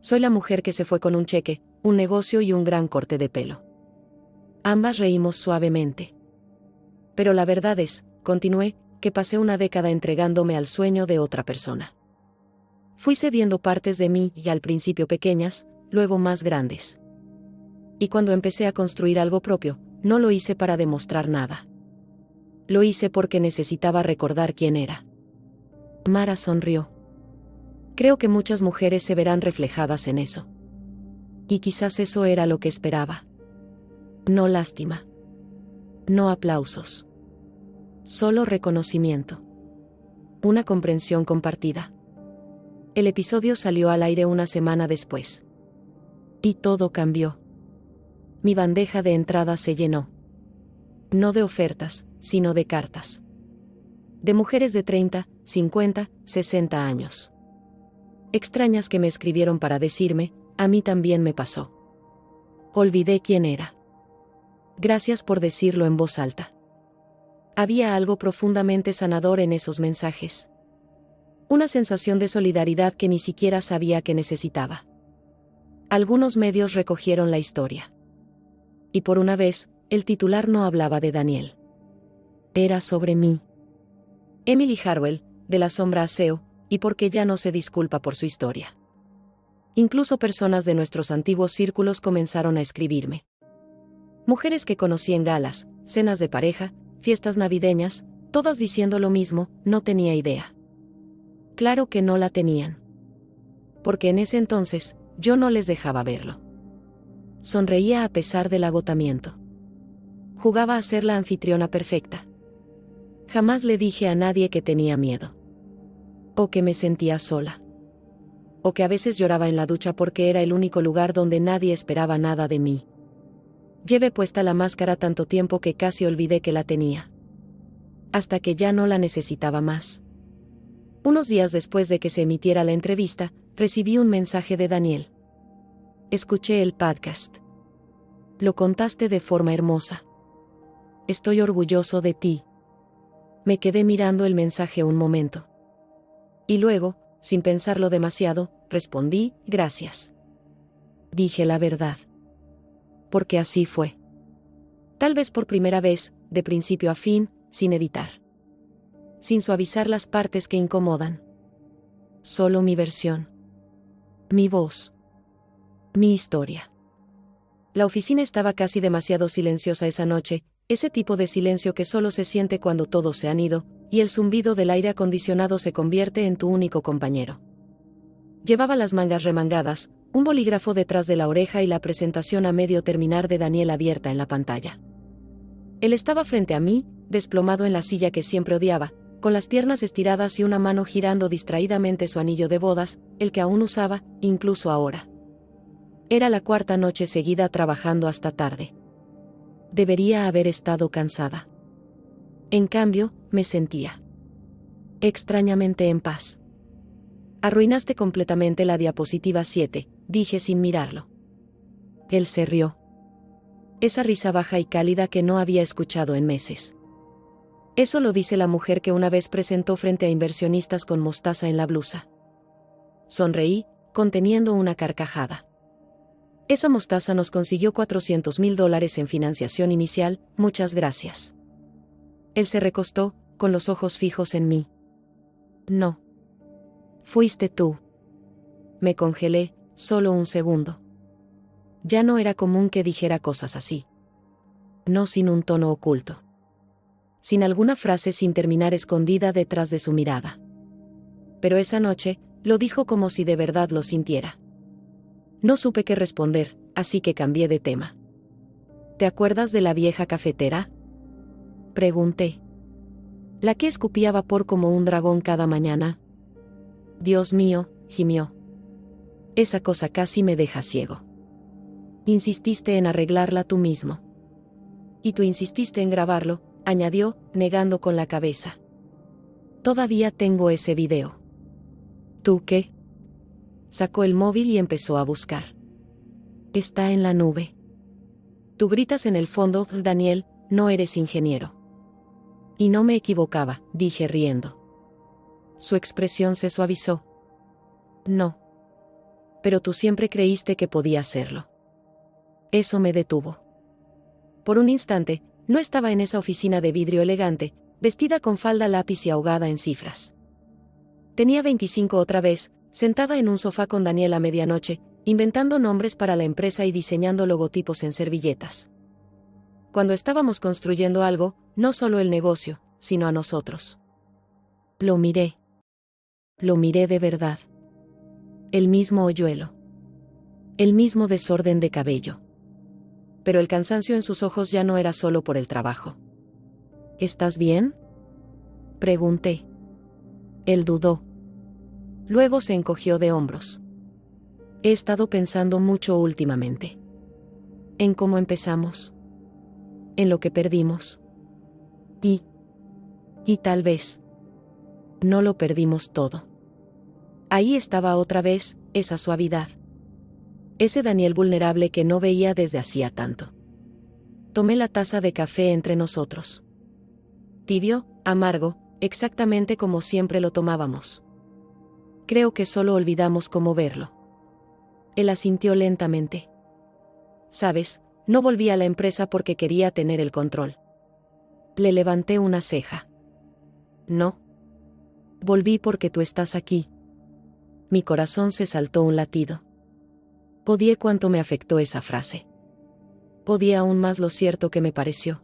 A: Soy la mujer que se fue con un cheque, un negocio y un gran corte de pelo. Ambas reímos suavemente. Pero la verdad es, continué, que pasé una década entregándome al sueño de otra persona. Fui cediendo partes de mí, y al principio pequeñas, luego más grandes. Y cuando empecé a construir algo propio, no lo hice para demostrar nada. Lo hice porque necesitaba recordar quién era. Mara sonrió. Creo que muchas mujeres se verán reflejadas en eso. Y quizás eso era lo que esperaba. No lástima. No aplausos. Solo reconocimiento. Una comprensión compartida. El episodio salió al aire una semana después. Y todo cambió. Mi bandeja de entrada se llenó. No de ofertas, sino de cartas. De mujeres de 30, 50, 60 años. Extrañas que me escribieron para decirme, a mí también me pasó. Olvidé quién era. Gracias por decirlo en voz alta. Había algo profundamente sanador en esos mensajes. Una sensación de solidaridad que ni siquiera sabía que necesitaba. Algunos medios recogieron la historia. Y por una vez, el titular no hablaba de Daniel. Era sobre mí. Emily Harwell, de la sombra a SEO, y porque ya no se disculpa por su historia. Incluso personas de nuestros antiguos círculos comenzaron a escribirme. Mujeres que conocí en galas, cenas de pareja, fiestas navideñas, todas diciendo lo mismo, no tenía idea. Claro que no la tenían. Porque en ese entonces, yo no les dejaba verlo. Sonreía a pesar del agotamiento. Jugaba a ser la anfitriona perfecta. Jamás le dije a nadie que tenía miedo. O que me sentía sola. O que a veces lloraba en la ducha porque era el único lugar donde nadie esperaba nada de mí. Llevé puesta la máscara tanto tiempo que casi olvidé que la tenía. Hasta que ya no la necesitaba más. Unos días después de que se emitiera la entrevista, recibí un mensaje de Daniel. Escuché el podcast. Lo contaste de forma hermosa. Estoy orgulloso de ti. Me quedé mirando el mensaje un momento. Y luego, sin pensarlo demasiado, respondí, gracias. Dije la verdad. Porque así fue. Tal vez por primera vez, de principio a fin, sin editar. Sin suavizar las partes que incomodan. Solo mi versión. Mi voz. Mi historia. La oficina estaba casi demasiado silenciosa esa noche, ese tipo de silencio que solo se siente cuando todos se han ido, y el zumbido del aire acondicionado se convierte en tu único compañero. Llevaba las mangas remangadas, un bolígrafo detrás de la oreja y la presentación a medio terminar de Daniel abierta en la pantalla. Él estaba frente a mí, desplomado en la silla que siempre odiaba, con las piernas estiradas y una mano girando distraídamente su anillo de bodas, el que aún usaba, incluso ahora. Era la cuarta noche seguida trabajando hasta tarde. Debería haber estado cansada. En cambio, me sentía extrañamente en paz. Arruinaste completamente la diapositiva 7, dije sin mirarlo. Él se rió. Esa risa baja y cálida que no había escuchado en meses. Eso lo dice la mujer que una vez presentó frente a inversionistas con mostaza en la blusa. Sonreí, conteniendo una carcajada. Esa mostaza nos consiguió $400,000 en financiación inicial, muchas gracias. Él se recostó, con los ojos fijos en mí. No. Fuiste tú. Me congelé, solo un segundo. Ya no era común que dijera cosas así. No sin un tono oculto. Sin alguna frase sin terminar escondida detrás de su mirada. Pero esa noche, lo dijo como si de verdad lo sintiera. No supe qué responder, así que cambié de tema. ¿Te acuerdas de la vieja cafetera? Pregunté. ¿La que escupía vapor como un dragón cada mañana? Dios mío, gimió. Esa cosa casi me deja ciego. Insististe en arreglarla tú mismo. Y tú insististe en grabarlo, añadió, negando con la cabeza. Todavía tengo ese video. ¿Tú qué? Sacó el móvil y empezó a buscar. Está en la nube. Tú gritas en el fondo, Daniel, no eres ingeniero. Y no me equivocaba, dije riendo. Su expresión se suavizó. No. Pero tú siempre creíste que podía hacerlo. Eso me detuvo. Por un instante, no estaba en esa oficina de vidrio elegante, vestida con falda lápiz y ahogada en cifras. Tenía 25 otra vez, sentada en un sofá con Daniel a medianoche, inventando nombres para la empresa y diseñando logotipos en servilletas. Cuando estábamos construyendo algo, no solo el negocio, sino a nosotros. Lo miré. Lo miré de verdad. El mismo hoyuelo. El mismo desorden de cabello. Pero el cansancio en sus ojos ya no era solo por el trabajo. ¿Estás bien? Pregunté. Él dudó. Luego se encogió de hombros. He estado pensando mucho últimamente. En cómo empezamos. En lo que perdimos. Y tal vez. No lo perdimos todo. Ahí estaba otra vez, esa suavidad. Ese Daniel vulnerable que no veía desde hacía tanto. Tomé la taza de café entre nosotros. Tibio, amargo, exactamente como siempre lo tomábamos. Creo que solo olvidamos cómo verlo. Él asintió lentamente. Sabes, no volví a la empresa porque quería tener el control. Le levanté una ceja. No. Volví porque tú estás aquí. Mi corazón se saltó un latido. Odié cuánto me afectó esa frase. Odié aún más lo cierto que me pareció.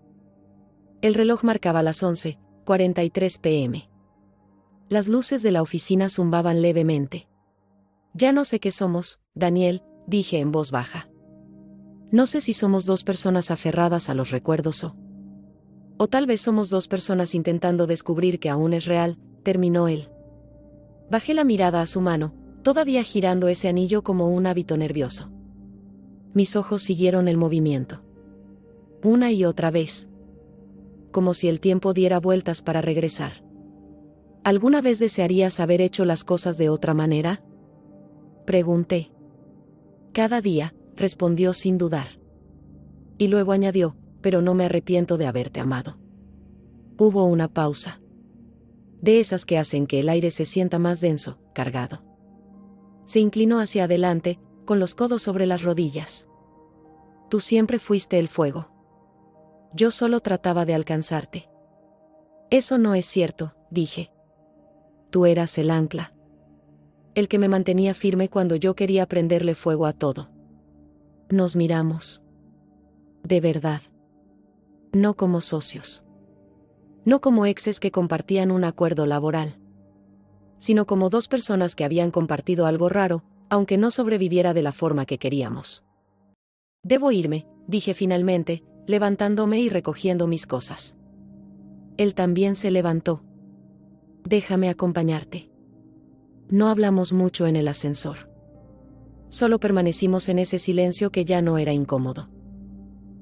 A: El reloj marcaba las 11:43 p.m. Las luces de la oficina zumbaban levemente. Ya no sé qué somos, Daniel, dije en voz baja. No sé si somos dos personas aferradas a los recuerdos o tal vez somos dos personas intentando descubrir que aún es real, terminó él. Bajé la mirada a su mano, todavía girando ese anillo como un hábito nervioso. Mis ojos siguieron el movimiento. Una y otra vez. Como si el tiempo diera vueltas para regresar. ¿Alguna vez desearías haber hecho las cosas de otra manera? Pregunté. Cada día, respondió sin dudar. Y luego añadió, pero no me arrepiento de haberte amado. Hubo una pausa. de esas que hacen que el aire se sienta más denso, cargado. Se inclinó hacia adelante, con los codos sobre las rodillas. Tú siempre fuiste el fuego. Yo solo trataba de alcanzarte. Eso no es cierto, dije. Tú eras el ancla. El que me mantenía firme cuando yo quería prenderle fuego a todo. Nos miramos. De verdad. No como socios. No como exes que compartían un acuerdo laboral. Sino como dos personas que habían compartido algo raro, aunque no sobreviviera de la forma que queríamos. Debo irme, dije finalmente, levantándome y recogiendo mis cosas. Él también se levantó. Déjame acompañarte. No hablamos mucho en el ascensor. Solo permanecimos en ese silencio que ya no era incómodo.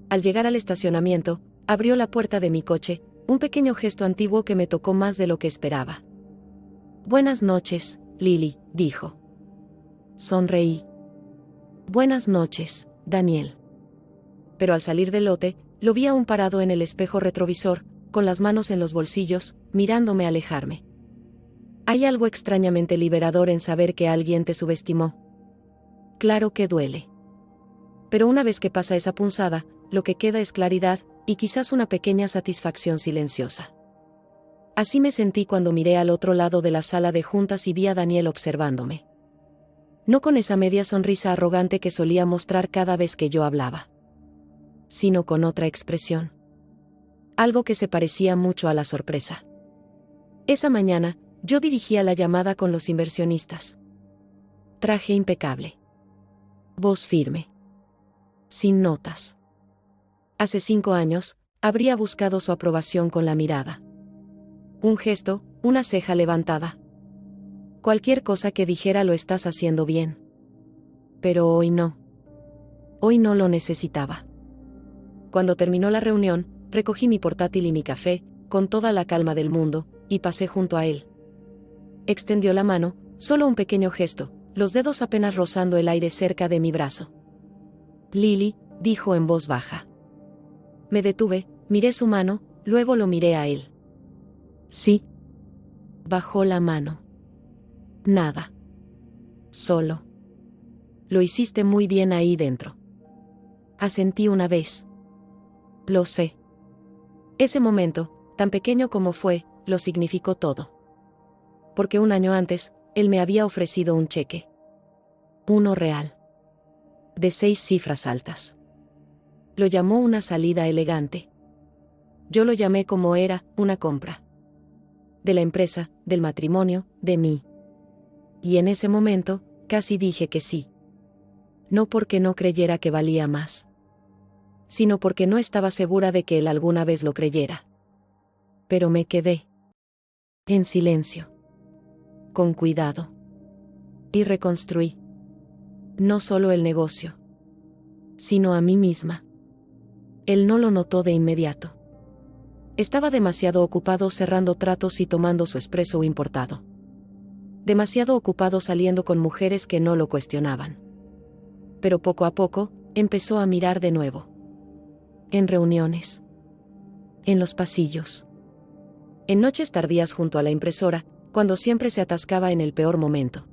A: Al llegar al estacionamiento, abrió la puerta de mi coche, un pequeño gesto antiguo que me tocó más de lo que esperaba. Buenas noches, Lily, dijo. Sonreí. Buenas noches, Daniel. Pero al salir del lote, lo vi aún parado en el espejo retrovisor, con las manos en los bolsillos, mirándome alejarme. Hay algo extrañamente liberador en saber que alguien te subestimó. Claro que duele. Pero una vez que pasa esa punzada, lo que queda es claridad, y quizás una pequeña satisfacción silenciosa. Así me sentí cuando miré al otro lado de la sala de juntas y vi a Daniel observándome. No con esa media sonrisa arrogante que solía mostrar cada vez que yo hablaba, sino con otra expresión. Algo que se parecía mucho a la sorpresa. Esa mañana, yo dirigía la llamada con los inversionistas. Traje impecable. Voz firme. Sin notas. Hace 5 años, habría buscado su aprobación con la mirada. Un gesto, una ceja levantada. Cualquier cosa que dijera lo estás haciendo bien. Pero hoy no. Hoy no lo necesitaba. Cuando terminó la reunión, recogí mi portátil y mi café, con toda la calma del mundo, y pasé junto a él. Extendió la mano, solo un pequeño gesto, los dedos apenas rozando el aire cerca de mi brazo. Lily, dijo en voz baja. Me detuve, miré su mano, luego lo miré a él. Sí. Bajó la mano. Nada. Solo. Lo hiciste muy bien ahí dentro. Asentí una vez. Lo sé. Ese momento, tan pequeño como fue, lo significó todo. Porque un año antes, él me había ofrecido un cheque. Uno real. De 6 cifras altas. Lo llamó una salida elegante. Yo lo llamé como era, una compra. De la empresa, del matrimonio, de mí. Y en ese momento, casi dije que sí. No porque no creyera que valía más, sino porque no estaba segura de que él alguna vez lo creyera. Pero me quedé. En silencio. Con cuidado. Y reconstruí. No solo el negocio, sino a mí misma. Él no lo notó de inmediato. Estaba demasiado ocupado cerrando tratos y tomando su espresso importado. Demasiado ocupado saliendo con mujeres que no lo cuestionaban. Pero poco a poco, empezó a mirar de nuevo. En reuniones. En los pasillos. En noches tardías junto a la impresora, cuando siempre se atascaba en el peor momento.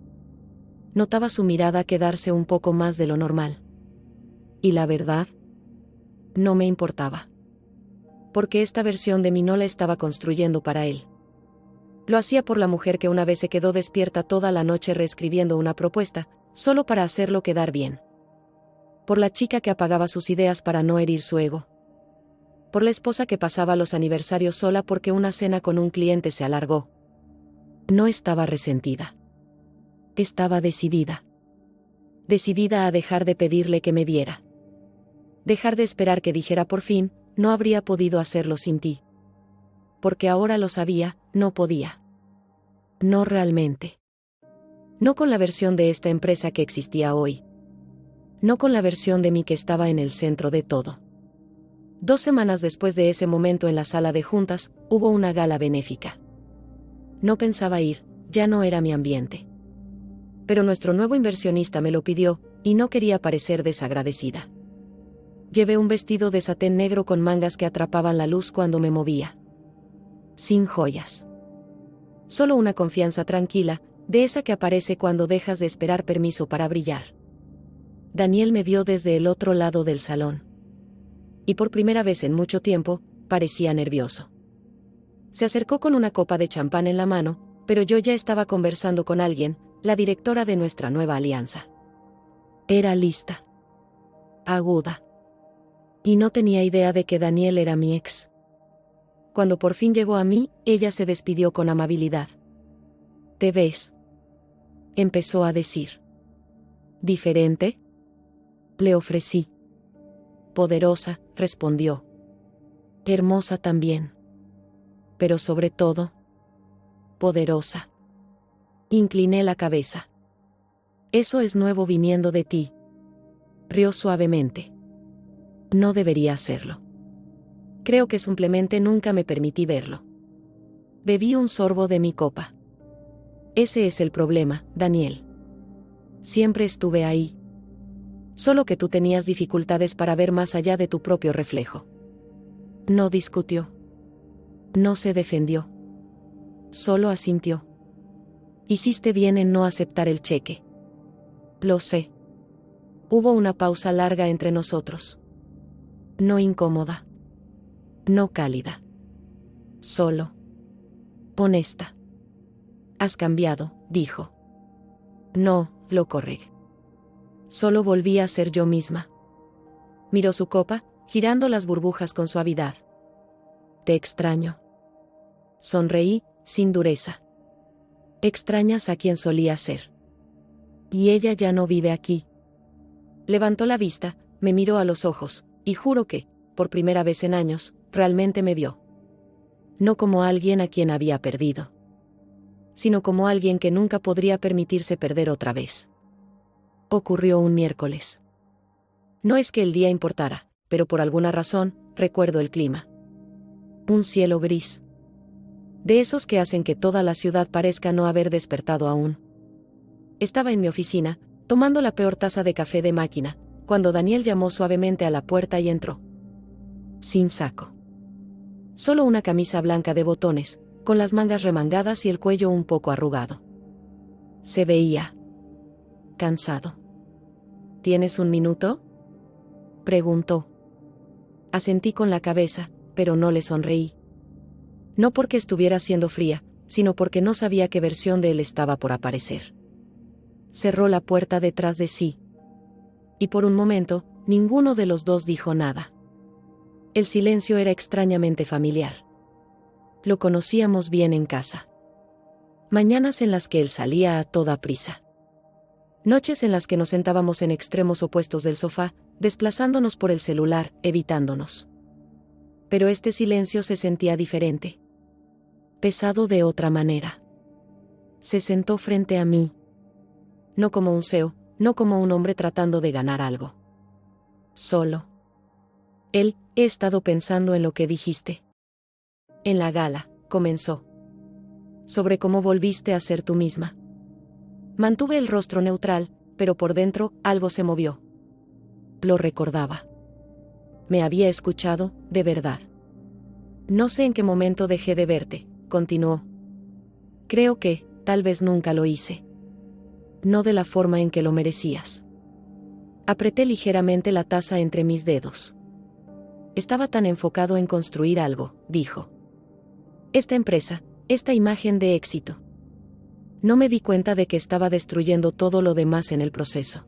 A: Notaba su mirada quedarse un poco más de lo normal. Y la verdad, no me importaba. Porque esta versión de mí no la estaba construyendo para él. Lo hacía por la mujer que una vez se quedó despierta toda la noche reescribiendo una propuesta, solo para hacerlo quedar bien. Por la chica que apagaba sus ideas para no herir su ego. Por la esposa que pasaba los aniversarios sola porque una cena con un cliente se alargó. No estaba resentida. Estaba decidida. Decidida a dejar de pedirle que me viera. Dejar de esperar que dijera por fin, no habría podido hacerlo sin ti. Porque ahora lo sabía, no podía. No realmente. No con la versión de esta empresa que existía hoy. No con la versión de mí que estaba en el centro de todo. 2 semanas después de ese momento en la sala de juntas, hubo una gala benéfica. No pensaba ir, ya no era mi ambiente. Pero nuestro nuevo inversionista me lo pidió, y no quería parecer desagradecida. Llevé un vestido de satén negro con mangas que atrapaban la luz cuando me movía. Sin joyas. Solo una confianza tranquila, de esa que aparece cuando dejas de esperar permiso para brillar. Daniel me vio desde el otro lado del salón. Y por primera vez en mucho tiempo, parecía nervioso. Se acercó con una copa de champán en la mano, pero yo ya estaba conversando con alguien, la directora de nuestra nueva alianza. Era lista. Aguda. Y no tenía idea de que Daniel era mi ex. Cuando por fin llegó a mí, ella se despidió con amabilidad. ¿Te ves?, empezó a decir. ¿Diferente?, le ofrecí. Poderosa, respondió. Hermosa también. Pero sobre todo, poderosa. Incliné la cabeza. Eso es nuevo viniendo de ti. Rió suavemente. No debería hacerlo. Creo que simplemente nunca me permití verlo. Bebí un sorbo de mi copa. Ese es el problema, Daniel. Siempre estuve ahí. Solo que tú tenías dificultades para ver más allá de tu propio reflejo. No discutió. No se defendió. Solo asintió. Hiciste bien en no aceptar el cheque. Lo sé. Hubo una pausa larga entre nosotros. No incómoda. No cálida. Solo honesta. Has cambiado, dijo. No, lo corregí. Solo volví a ser yo misma. Miró su copa, girando las burbujas con suavidad. Te extraño. Sonreí, sin dureza. Extrañas a quien solía ser. Y ella ya no vive aquí. Levantó la vista, me miró a los ojos, y juro que, por primera vez en años, realmente me vio. No como alguien a quien había perdido, sino como alguien que nunca podría permitirse perder otra vez. Ocurrió un miércoles. No es que el día importara, pero por alguna razón, recuerdo el clima. Un cielo gris. De esos que hacen que toda la ciudad parezca no haber despertado aún. Estaba en mi oficina, tomando la peor taza de café de máquina, cuando Daniel llamó suavemente a la puerta y entró. Sin saco. Solo una camisa blanca de botones, con las mangas remangadas y el cuello un poco arrugado. Se veía cansado. ¿Tienes un minuto?, preguntó. Asentí con la cabeza, pero no le sonreí. No porque estuviera siendo fría, sino porque no sabía qué versión de él estaba por aparecer. Cerró la puerta detrás de sí. Y por un momento, ninguno de los dos dijo nada. El silencio era extrañamente familiar. Lo conocíamos bien en casa. Mañanas en las que él salía a toda prisa. Noches en las que nos sentábamos en extremos opuestos del sofá, desplazándonos por el celular, evitándonos. Pero este silencio se sentía diferente. Pesado de otra manera. Se sentó frente a mí. No como un CEO, no como un hombre tratando de ganar algo. Solo. He estado pensando en lo que dijiste. En la gala, comenzó. Sobre cómo volviste a ser tú misma. Mantuve el rostro neutral, pero por dentro, algo se movió. Lo recordaba. Me había escuchado, de verdad. No sé en qué momento dejé de verte, continuó. Creo que, tal vez nunca lo hice. No de la forma en que lo merecías. Apreté ligeramente la taza entre mis dedos. Estaba tan enfocado en construir algo, dijo. Esta empresa, esta imagen de éxito. No me di cuenta de que estaba destruyendo todo lo demás en el proceso.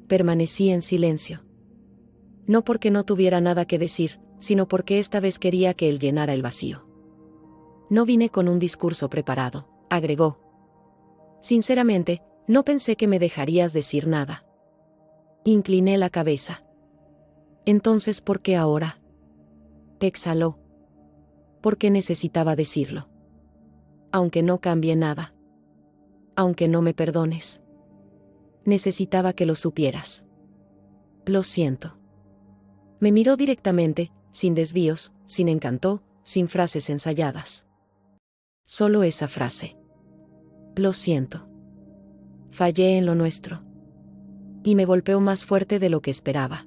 A: Permanecí en silencio. No porque no tuviera nada que decir, sino porque esta vez quería que él llenara el vacío. No vine con un discurso preparado, agregó. Sinceramente, no pensé que me dejarías decir nada. Incliné la cabeza. Entonces, ¿por qué ahora? Exhaló. Porque necesitaba decirlo. Aunque no cambie nada. Aunque no me perdones. Necesitaba que lo supieras. Lo siento. Me miró directamente, sin desvíos, sin encanto, sin frases ensayadas. Solo esa frase. Lo siento. Fallé en lo nuestro. Y me golpeó más fuerte de lo que esperaba.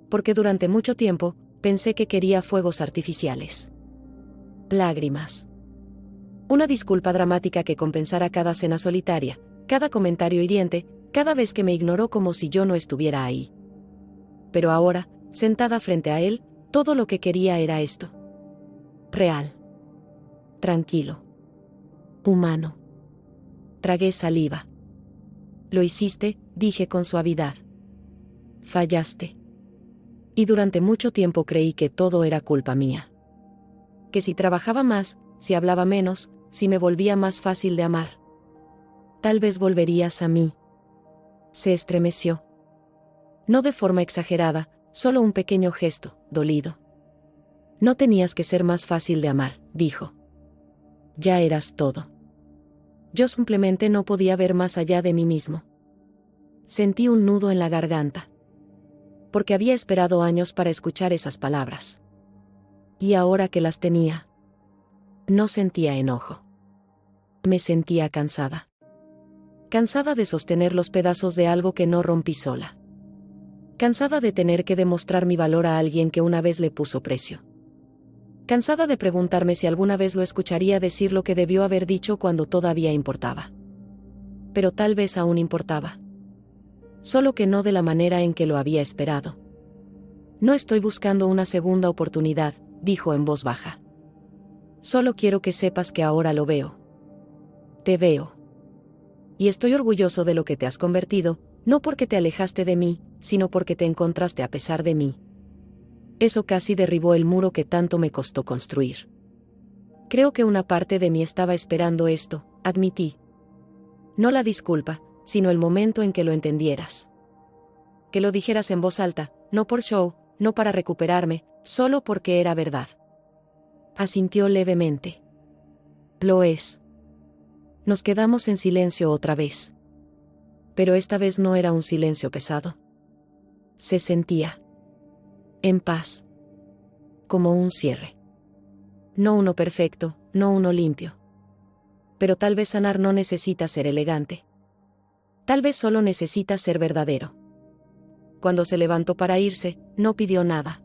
A: Porque durante mucho tiempo, pensé que quería fuegos artificiales. Lágrimas. Una disculpa dramática que compensara cada cena solitaria, cada comentario hiriente, cada vez que me ignoró como si yo no estuviera ahí. Pero ahora, sentada frente a él, todo lo que quería era esto. Real. Tranquilo. Humano. Tragué saliva. Lo hiciste, dije con suavidad. Fallaste. Y durante mucho tiempo creí que todo era culpa mía. Que si trabajaba más, si hablaba menos, si me volvía más fácil de amar. Tal vez volverías a mí. Se estremeció. No de forma exagerada, solo un pequeño gesto, dolido. No tenías que ser más fácil de amar, dijo. Ya eras todo. Yo simplemente no podía ver más allá de mí mismo. Sentí un nudo en la garganta. Porque había esperado años para escuchar esas palabras. Y ahora que las tenía, no sentía enojo. Me sentía cansada. Cansada de sostener los pedazos de algo que no rompí sola. Cansada de tener que demostrar mi valor a alguien que una vez le puso precio. Cansada de preguntarme si alguna vez lo escucharía decir lo que debió haber dicho cuando todavía importaba. Pero tal vez aún importaba. Solo que no de la manera en que lo había esperado. No estoy buscando una segunda oportunidad, dijo en voz baja. Solo quiero que sepas que ahora lo veo. Te veo. Y estoy orgulloso de lo que te has convertido, no porque te alejaste de mí, sino porque te encontraste a pesar de mí. Eso casi derribó el muro que tanto me costó construir. Creo que una parte de mí estaba esperando esto, admití. No la disculpa, sino el momento en que lo entendieras. Que lo dijeras en voz alta, no por show, no para recuperarme, solo porque era verdad. Asintió levemente. Lo es. Nos quedamos en silencio otra vez. Pero esta vez no era un silencio pesado. Se sentía en paz. Como un cierre. No uno perfecto, no uno limpio. Pero tal vez sanar no necesita ser elegante. Tal vez solo necesita ser verdadero. Cuando se levantó para irse, no pidió nada.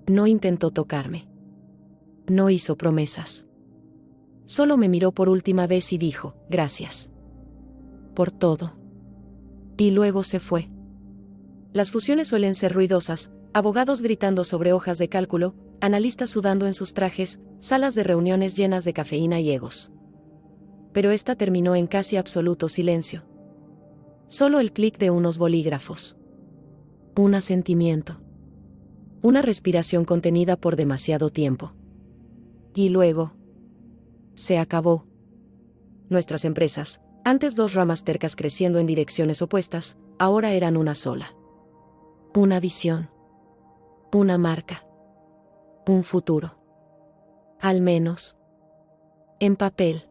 A: No intentó tocarme. No hizo promesas. Solo me miró por última vez y dijo, gracias. Por todo. Y luego se fue. Las fusiones suelen ser ruidosas, abogados gritando sobre hojas de cálculo, analistas sudando en sus trajes, salas de reuniones llenas de cafeína y egos. Pero esta terminó en casi absoluto silencio. Solo el clic de unos bolígrafos. Un asentimiento. Una respiración contenida por demasiado tiempo. Y luego se acabó. Nuestras empresas, antes dos ramas tercas creciendo en direcciones opuestas, ahora eran una sola. Una visión. Una marca. Un futuro. Al menos. En papel.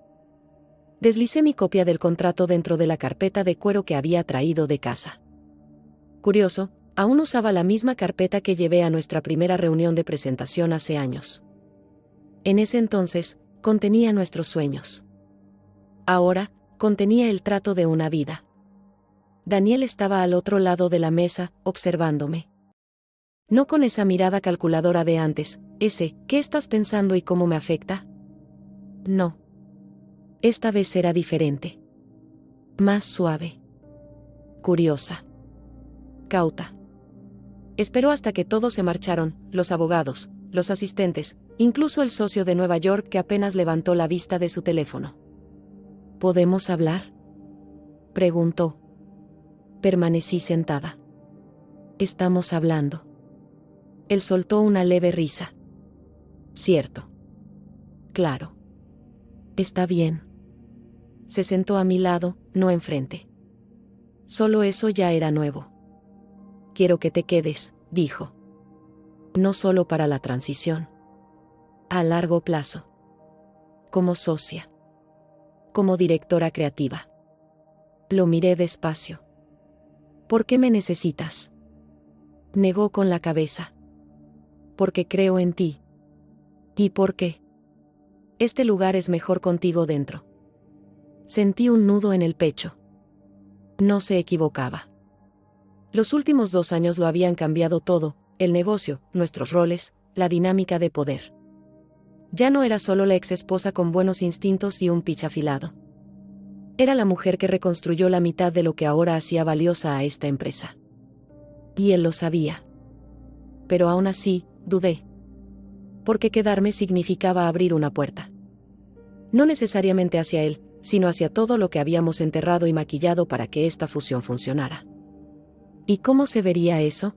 A: Deslicé mi copia del contrato dentro de la carpeta de cuero que había traído de casa. Curioso, aún usaba la misma carpeta que llevé a nuestra primera reunión de presentación hace años. En ese entonces, contenía nuestros sueños. Ahora, contenía el trato de una vida. Daniel estaba al otro lado de la mesa, observándome. No con esa mirada calculadora de antes, ese, ¿qué estás pensando y cómo me afecta? No. Esta vez era diferente. Más suave. Curiosa. Cauta. Esperó hasta que todos se marcharon, los abogados, los asistentes, incluso el socio de Nueva York que apenas levantó la vista de su teléfono. ¿Podemos hablar?, preguntó. Permanecí sentada. Estamos hablando. Él soltó una leve risa. Cierto. Claro. Está bien. Se sentó a mi lado, no enfrente. Solo eso ya era nuevo. Quiero que te quedes, dijo. No solo para la transición. A largo plazo. Como socia. Como directora creativa. Lo miré despacio. ¿Por qué me necesitas?, negó con la cabeza. Porque creo en ti. ¿Y por qué? Este lugar es mejor contigo dentro. Sentí un nudo en el pecho. No se equivocaba. Los últimos 2 años lo habían cambiado todo, el negocio, nuestros roles, la dinámica de poder. Ya no era solo la exesposa con buenos instintos y un pitch afilado. Era la mujer que reconstruyó la mitad de lo que ahora hacía valiosa a esta empresa. Y él lo sabía. Pero aún así, dudé. Porque quedarme significaba abrir una puerta. No necesariamente hacia él, sino hacia todo lo que habíamos enterrado y maquillado para que esta fusión funcionara. ¿Y cómo se vería eso?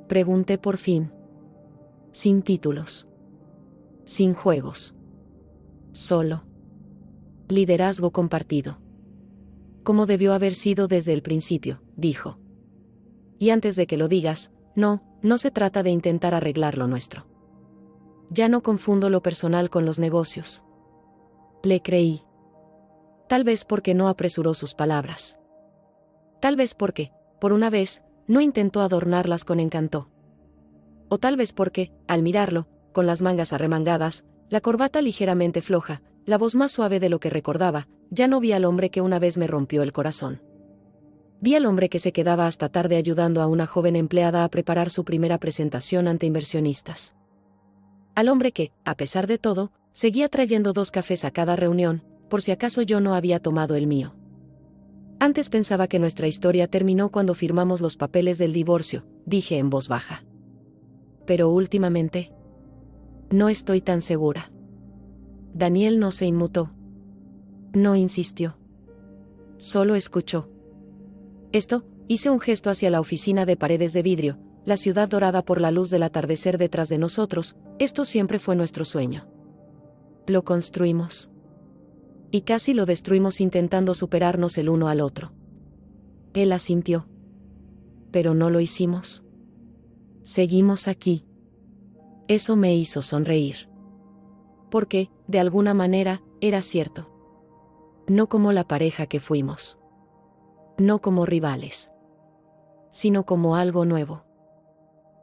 A: Pregunté por fin. Sin títulos. Sin juegos. Solo. Liderazgo compartido. Como debió haber sido desde el principio, dijo. Y antes de que lo digas, no se trata de intentar arreglar lo nuestro. Ya no confundo lo personal con los negocios. Le creí. Tal vez porque no apresuró sus palabras. Tal vez porque, por una vez, no intentó adornarlas con encanto. O tal vez porque, al mirarlo, con las mangas arremangadas, la corbata ligeramente floja, la voz más suave de lo que recordaba, ya no vi al hombre que una vez me rompió el corazón. Vi al hombre que se quedaba hasta tarde ayudando a una joven empleada a preparar su primera presentación ante inversionistas. Al hombre que, a pesar de todo, seguía trayendo 2 cafés a cada reunión, por si acaso yo no había tomado el mío. Antes pensaba que nuestra historia terminó cuando firmamos los papeles del divorcio, dije en voz baja. Pero últimamente, no estoy tan segura. Daniel no se inmutó. No insistió. Solo escuchó. Hice un gesto hacia la oficina de paredes de vidrio, la ciudad dorada por la luz del atardecer detrás de nosotros. Esto siempre fue nuestro sueño. Lo construimos. Y casi lo destruimos intentando superarnos el uno al otro. Él asintió. Pero no lo hicimos. Seguimos aquí. Eso me hizo sonreír. Porque, de alguna manera, era cierto. No como la pareja que fuimos. No como rivales. Sino como algo nuevo.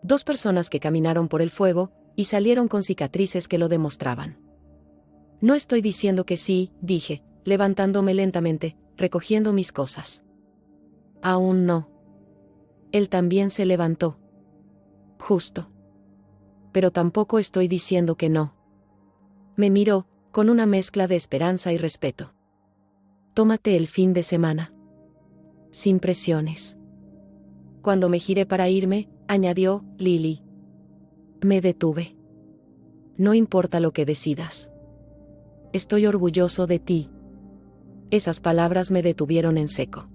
A: 2 personas que caminaron por el fuego, y salieron con cicatrices que lo demostraban. No estoy diciendo que sí, dije, levantándome lentamente, recogiendo mis cosas. Aún no. Él también se levantó. Justo. Pero tampoco estoy diciendo que no. Me miró, con una mezcla de esperanza y respeto. Tómate el fin de semana. Sin presiones. Cuando me giré para irme, añadió, Lily. Me detuve. No importa lo que decidas. Estoy orgulloso de ti. Esas palabras me detuvieron en seco.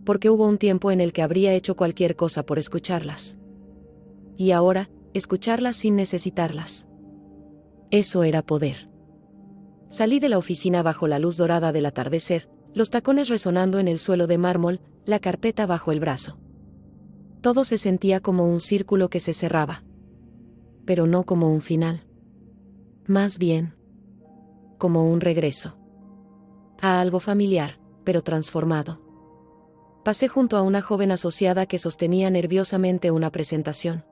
A: Porque hubo un tiempo en el que habría hecho cualquier cosa por escucharlas. Y ahora, escucharlas sin necesitarlas. Eso era poder. Salí de la oficina bajo la luz dorada del atardecer, los tacones resonando en el suelo de mármol, la carpeta bajo el brazo. Todo se sentía como un círculo que se cerraba. Pero no como un final. Más bien, como un regreso. A algo familiar, pero transformado. Pasé junto a una joven asociada que sostenía nerviosamente una presentación.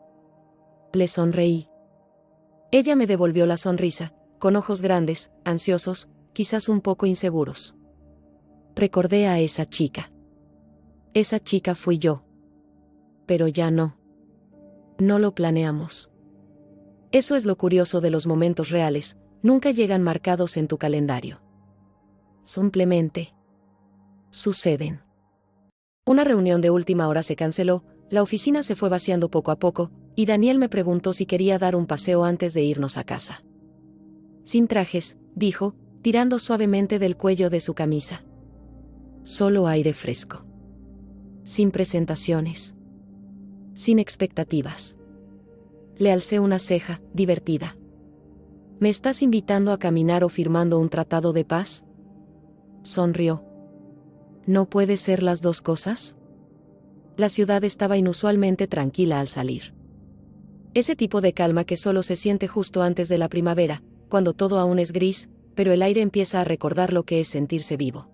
A: Le sonreí. Ella me devolvió la sonrisa, con ojos grandes, ansiosos, quizás un poco inseguros. Recordé a esa chica. Esa chica fui yo. Pero ya no. No lo planeamos. Eso es lo curioso de los momentos reales, nunca llegan marcados en tu calendario. Simplemente suceden. Una reunión de última hora se canceló, la oficina se fue vaciando poco a poco, y Daniel me preguntó si quería dar un paseo antes de irnos a casa. Sin trajes, dijo, tirando suavemente del cuello de su camisa. Solo aire fresco. Sin presentaciones. Sin expectativas. Le alcé una ceja, divertida. ¿Me estás invitando a caminar o firmando un tratado de paz? Sonrió. ¿No puede ser las 2 cosas? La ciudad estaba inusualmente tranquila al salir. Ese tipo de calma que solo se siente justo antes de la primavera, cuando todo aún es gris, pero el aire empieza a recordar lo que es sentirse vivo.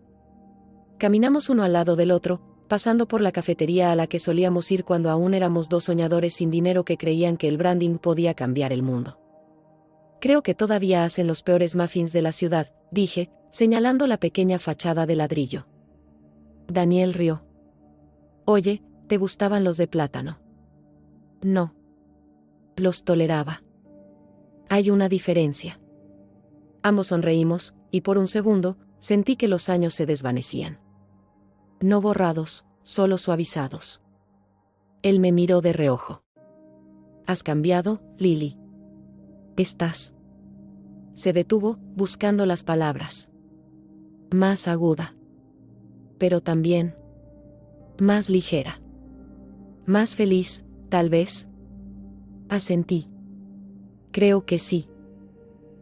A: Caminamos uno al lado del otro, pasando por la cafetería a la que solíamos ir cuando aún éramos 2 soñadores sin dinero que creían que el branding podía cambiar el mundo. Creo que todavía hacen los peores muffins de la ciudad, dije, señalando la pequeña fachada de ladrillo. Daniel rió. Oye, ¿te gustaban los de plátano? No. Los toleraba. Hay una diferencia. Ambos sonreímos, y por un segundo, sentí que los años se desvanecían. No borrados, solo suavizados. Él me miró de reojo. ¿Has cambiado, Lily? ¿Estás? Se detuvo, buscando las palabras. Más aguda. Pero también más ligera. Más feliz, tal vez. Asentí. Creo que sí.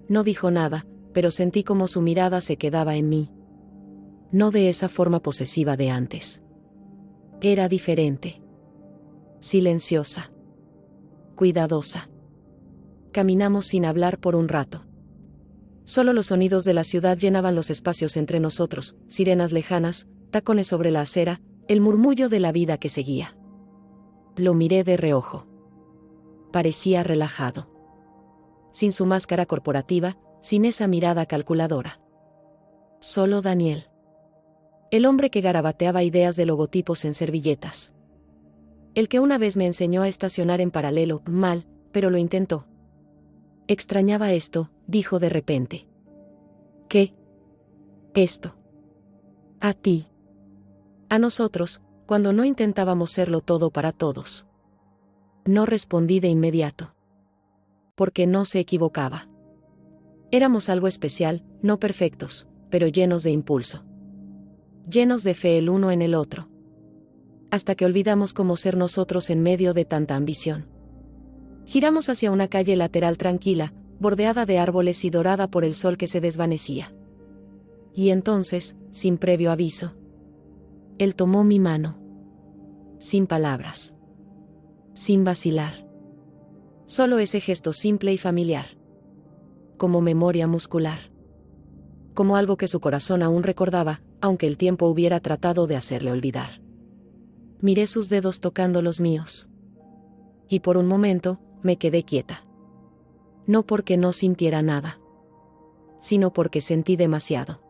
A: No dijo nada, pero sentí como su mirada se quedaba en mí. No de esa forma posesiva de antes. Era diferente. Silenciosa. Cuidadosa. Caminamos sin hablar por un rato. Solo los sonidos de la ciudad llenaban los espacios entre nosotros, sirenas lejanas, tacones sobre la acera, el murmullo de la vida que seguía. Lo miré de reojo. Parecía relajado. Sin su máscara corporativa, sin esa mirada calculadora. Solo Daniel. El hombre que garabateaba ideas de logotipos en servilletas. El que una vez me enseñó a estacionar en paralelo, mal, pero lo intentó. Extrañaba esto, dijo de repente. ¿Qué? Esto. A ti. A nosotros, cuando no intentábamos serlo todo para todos. No respondí de inmediato. Porque no se equivocaba. Éramos algo especial, no perfectos, pero llenos de impulso. Llenos de fe el uno en el otro. Hasta que olvidamos cómo ser nosotros en medio de tanta ambición. Giramos hacia una calle lateral tranquila, bordeada de árboles y dorada por el sol que se desvanecía. Y entonces, sin previo aviso, él tomó mi mano. Sin palabras. Sin vacilar. Solo ese gesto simple y familiar. Como memoria muscular. Como algo que su corazón aún recordaba, aunque el tiempo hubiera tratado de hacerle olvidar. Miré sus dedos tocando los míos. Y por un momento, me quedé quieta. No porque no sintiera nada, sino porque sentí demasiado.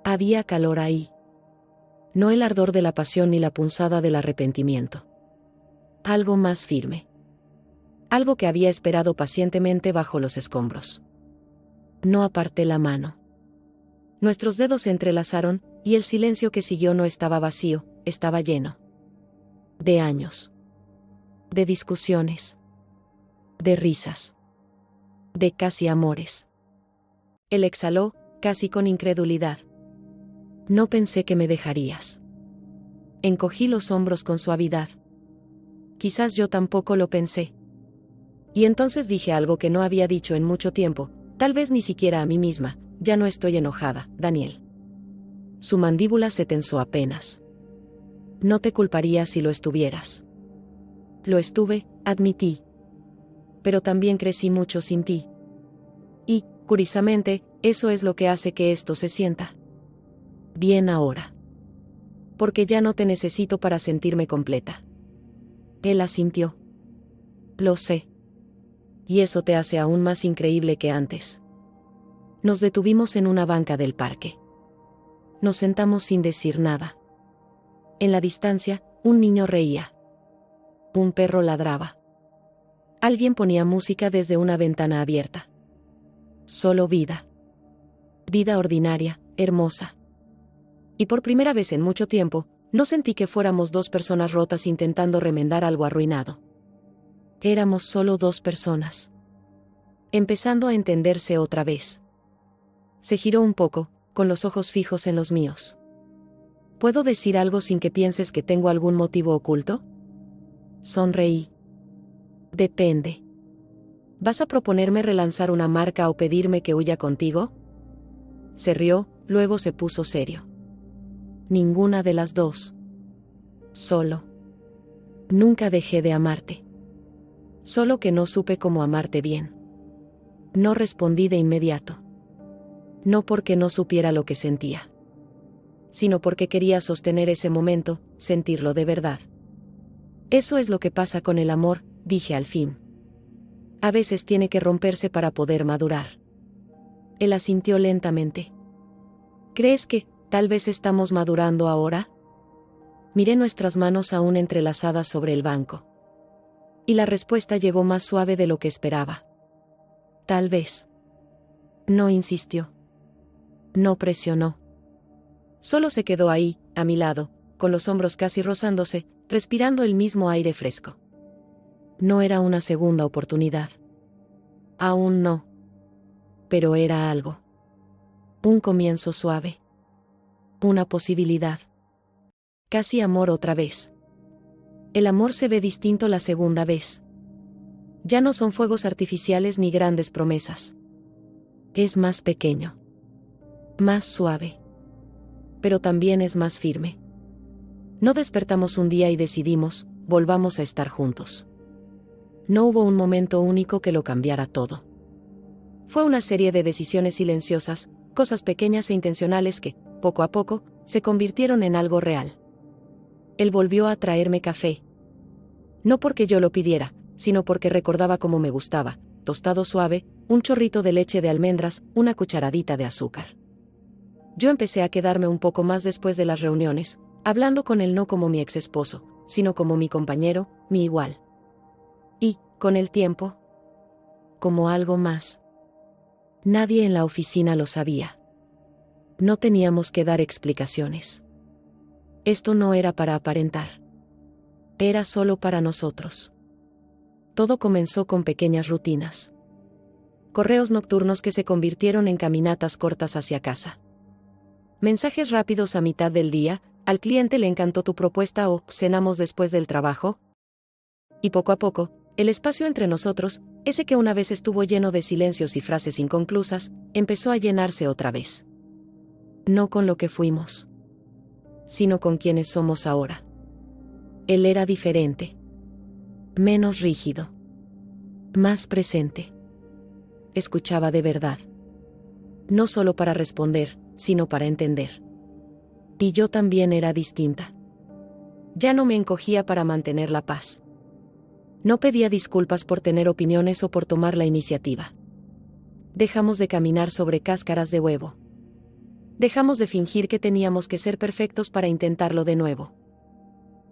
A: Había calor ahí. No el ardor de la pasión ni la punzada del arrepentimiento. Algo más firme. Algo que había esperado pacientemente bajo los escombros. No aparté la mano. Nuestros dedos se entrelazaron, y el silencio que siguió no estaba vacío, estaba lleno. De años. De discusiones. De risas. De casi amores. Él exhaló, casi con incredulidad. No pensé que me dejarías. Encogí los hombros con suavidad. Quizás yo tampoco lo pensé. Y entonces dije algo que no había dicho en mucho tiempo, tal vez ni siquiera a mí misma. Ya no estoy enojada, Daniel. Su mandíbula se tensó apenas. No te culparía si lo estuvieras. Lo estuve, admití. Pero también crecí mucho sin ti. Y, curiosamente, eso es lo que hace que esto se sienta bien ahora. Porque ya no te necesito para sentirme completa. Él asintió. Lo sé. Y eso te hace aún más increíble que antes. Nos detuvimos en una banca del parque. Nos sentamos sin decir nada. En la distancia, un niño reía. Un perro ladraba. Alguien ponía música desde una ventana abierta. Solo vida. Vida ordinaria, hermosa. Y por primera vez en mucho tiempo, no sentí que fuéramos dos personas rotas intentando remendar algo arruinado. Éramos solo dos personas. Empezando a entenderse otra vez. Se giró un poco, con los ojos fijos en los míos. ¿Puedo decir algo sin que pienses que tengo algún motivo oculto? Sonreí. Depende. ¿Vas a proponerme relanzar una marca o pedirme que huya contigo? Se rió, luego se puso serio. Ninguna de las dos. Solo. Nunca dejé de amarte. Solo que no supe cómo amarte bien. No respondí de inmediato. No porque no supiera lo que sentía, sino porque quería sostener ese momento, sentirlo de verdad. Eso es lo que pasa con el amor, dije al fin. A veces tiene que romperse para poder madurar. Él asintió lentamente. ¿Crees que, tal vez estamos madurando ahora? Miré nuestras manos aún entrelazadas sobre el banco. Y la respuesta llegó más suave de lo que esperaba. Tal vez. No insistió. No presionó. Solo se quedó ahí, a mi lado, con los hombros casi rozándose, respirando el mismo aire fresco. No era una segunda oportunidad. Aún no. Pero era algo. Un comienzo suave. Una posibilidad. Casi amor otra vez. El amor se ve distinto la segunda vez. Ya no son fuegos artificiales ni grandes promesas. Es más pequeño. Más suave. Pero también es más firme. No despertamos un día y decidimos, volvamos a estar juntos. No hubo un momento único que lo cambiara todo. Fue una serie de decisiones silenciosas, cosas pequeñas e intencionales que, poco a poco, se convirtieron en algo real. Él volvió a traerme café. No porque yo lo pidiera, sino porque recordaba cómo me gustaba, tostado suave, un chorrito de leche de almendras, una cucharadita de azúcar. Yo empecé a quedarme un poco más después de las reuniones, hablando con él no como mi ex esposo, sino como mi compañero, mi igual. Y, con el tiempo, como algo más. Nadie en la oficina lo sabía. No teníamos que dar explicaciones. Esto no era para aparentar. Era solo para nosotros. Todo comenzó con pequeñas rutinas. Correos nocturnos que se convirtieron en caminatas cortas hacia casa. Mensajes rápidos a mitad del día, al cliente le encantó tu propuesta o cenamos después del trabajo. Y poco a poco, el espacio entre nosotros, ese que una vez estuvo lleno de silencios y frases inconclusas, empezó a llenarse otra vez. No con lo que fuimos, sino con quienes somos ahora. Él era diferente. Menos rígido. Más presente. Escuchaba de verdad. No solo para responder, sino para entender. Y yo también era distinta. Ya no me encogía para mantener la paz. No pedía disculpas por tener opiniones o por tomar la iniciativa. Dejamos de caminar sobre cáscaras de huevo. Dejamos de fingir que teníamos que ser perfectos para intentarlo de nuevo.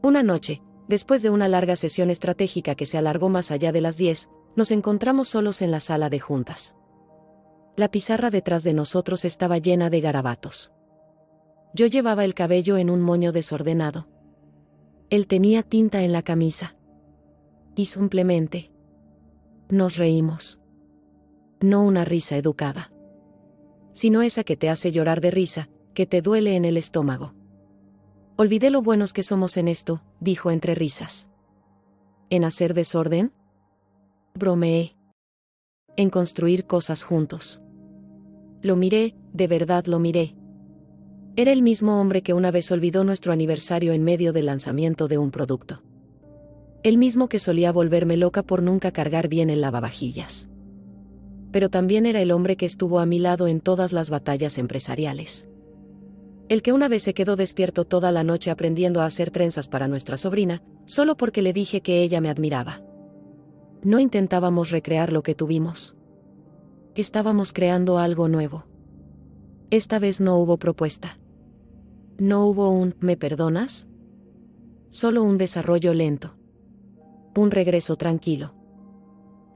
A: Una noche, después de una larga sesión estratégica que se alargó más allá de las 10, nos encontramos solos en la sala de juntas. La pizarra detrás de nosotros estaba llena de garabatos. Yo llevaba el cabello en un moño desordenado. Él tenía tinta en la camisa. Y simplemente nos reímos. No una risa educada, sino esa que te hace llorar de risa, que te duele en el estómago. Olvidé lo buenos que somos en esto, dijo entre risas. ¿En hacer desorden? Bromeé. En construir cosas juntos. Lo miré, de verdad lo miré. Era el mismo hombre que una vez olvidó nuestro aniversario en medio del lanzamiento de un producto. El mismo que solía volverme loca por nunca cargar bien el lavavajillas. Pero también era el hombre que estuvo a mi lado en todas las batallas empresariales. El que una vez se quedó despierto toda la noche aprendiendo a hacer trenzas para nuestra sobrina, solo porque le dije que ella me admiraba. No intentábamos recrear lo que tuvimos. Estábamos creando algo nuevo. Esta vez no hubo propuesta. No hubo un ¿me perdonas? Solo un desarrollo lento. Un regreso tranquilo.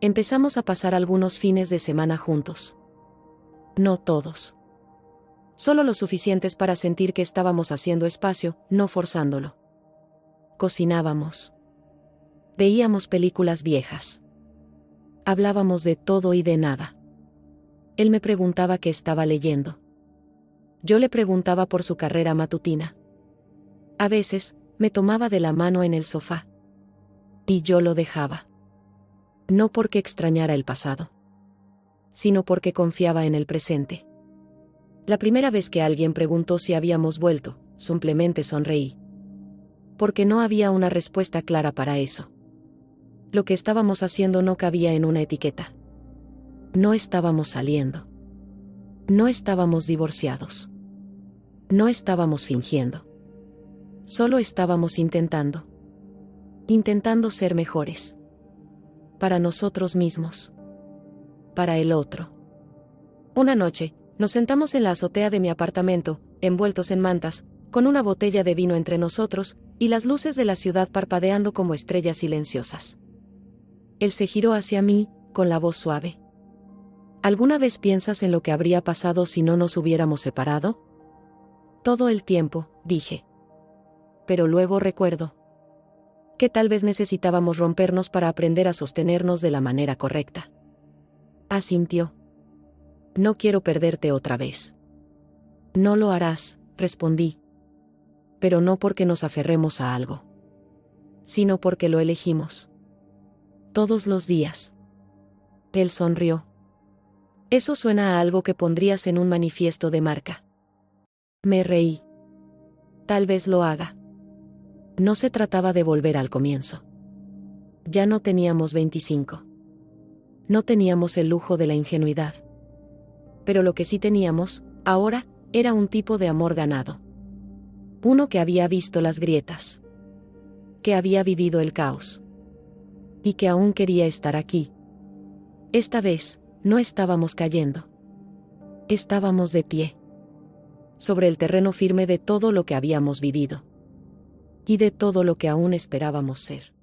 A: Empezamos a pasar algunos fines de semana juntos. No todos. Solo lo suficientes para sentir que estábamos haciendo espacio, no forzándolo. Cocinábamos. Veíamos películas viejas. Hablábamos de todo y de nada. Él me preguntaba qué estaba leyendo. Yo le preguntaba por su carrera matutina. A veces, me tomaba de la mano en el sofá. Y yo lo dejaba. No porque extrañara el pasado, sino porque confiaba en el presente. La primera vez que alguien preguntó si habíamos vuelto, simplemente sonreí. Porque no había una respuesta clara para eso. Lo que estábamos haciendo no cabía en una etiqueta. No estábamos saliendo. No estábamos divorciados. No estábamos fingiendo. Solo estábamos intentando. Intentando ser mejores. Para nosotros mismos. Para el otro. Una noche, nos sentamos en la azotea de mi apartamento, envueltos en mantas, con una botella de vino entre nosotros, y las luces de la ciudad parpadeando como estrellas silenciosas. Él se giró hacia mí, con la voz suave. ¿Alguna vez piensas en lo que habría pasado si no nos hubiéramos separado? Todo el tiempo, dije. Pero luego recuerdo que tal vez necesitábamos rompernos para aprender a sostenernos de la manera correcta. Asintió. No quiero perderte otra vez. No lo harás, respondí. Pero no porque nos aferremos a algo, sino porque lo elegimos. Todos los días. Él sonrió. Eso suena a algo que pondrías en un manifiesto de marca. Me reí. Tal vez lo haga. No se trataba de volver al comienzo. Ya no teníamos 25. No teníamos el lujo de la ingenuidad. Pero lo que sí teníamos, ahora, era un tipo de amor ganado. Uno que había visto las grietas. Que había vivido el caos. Y que aún quería estar aquí. Esta vez, no estábamos cayendo. Estábamos de pie. Sobre el terreno firme de todo lo que habíamos vivido. Y de todo lo que aún esperábamos ser.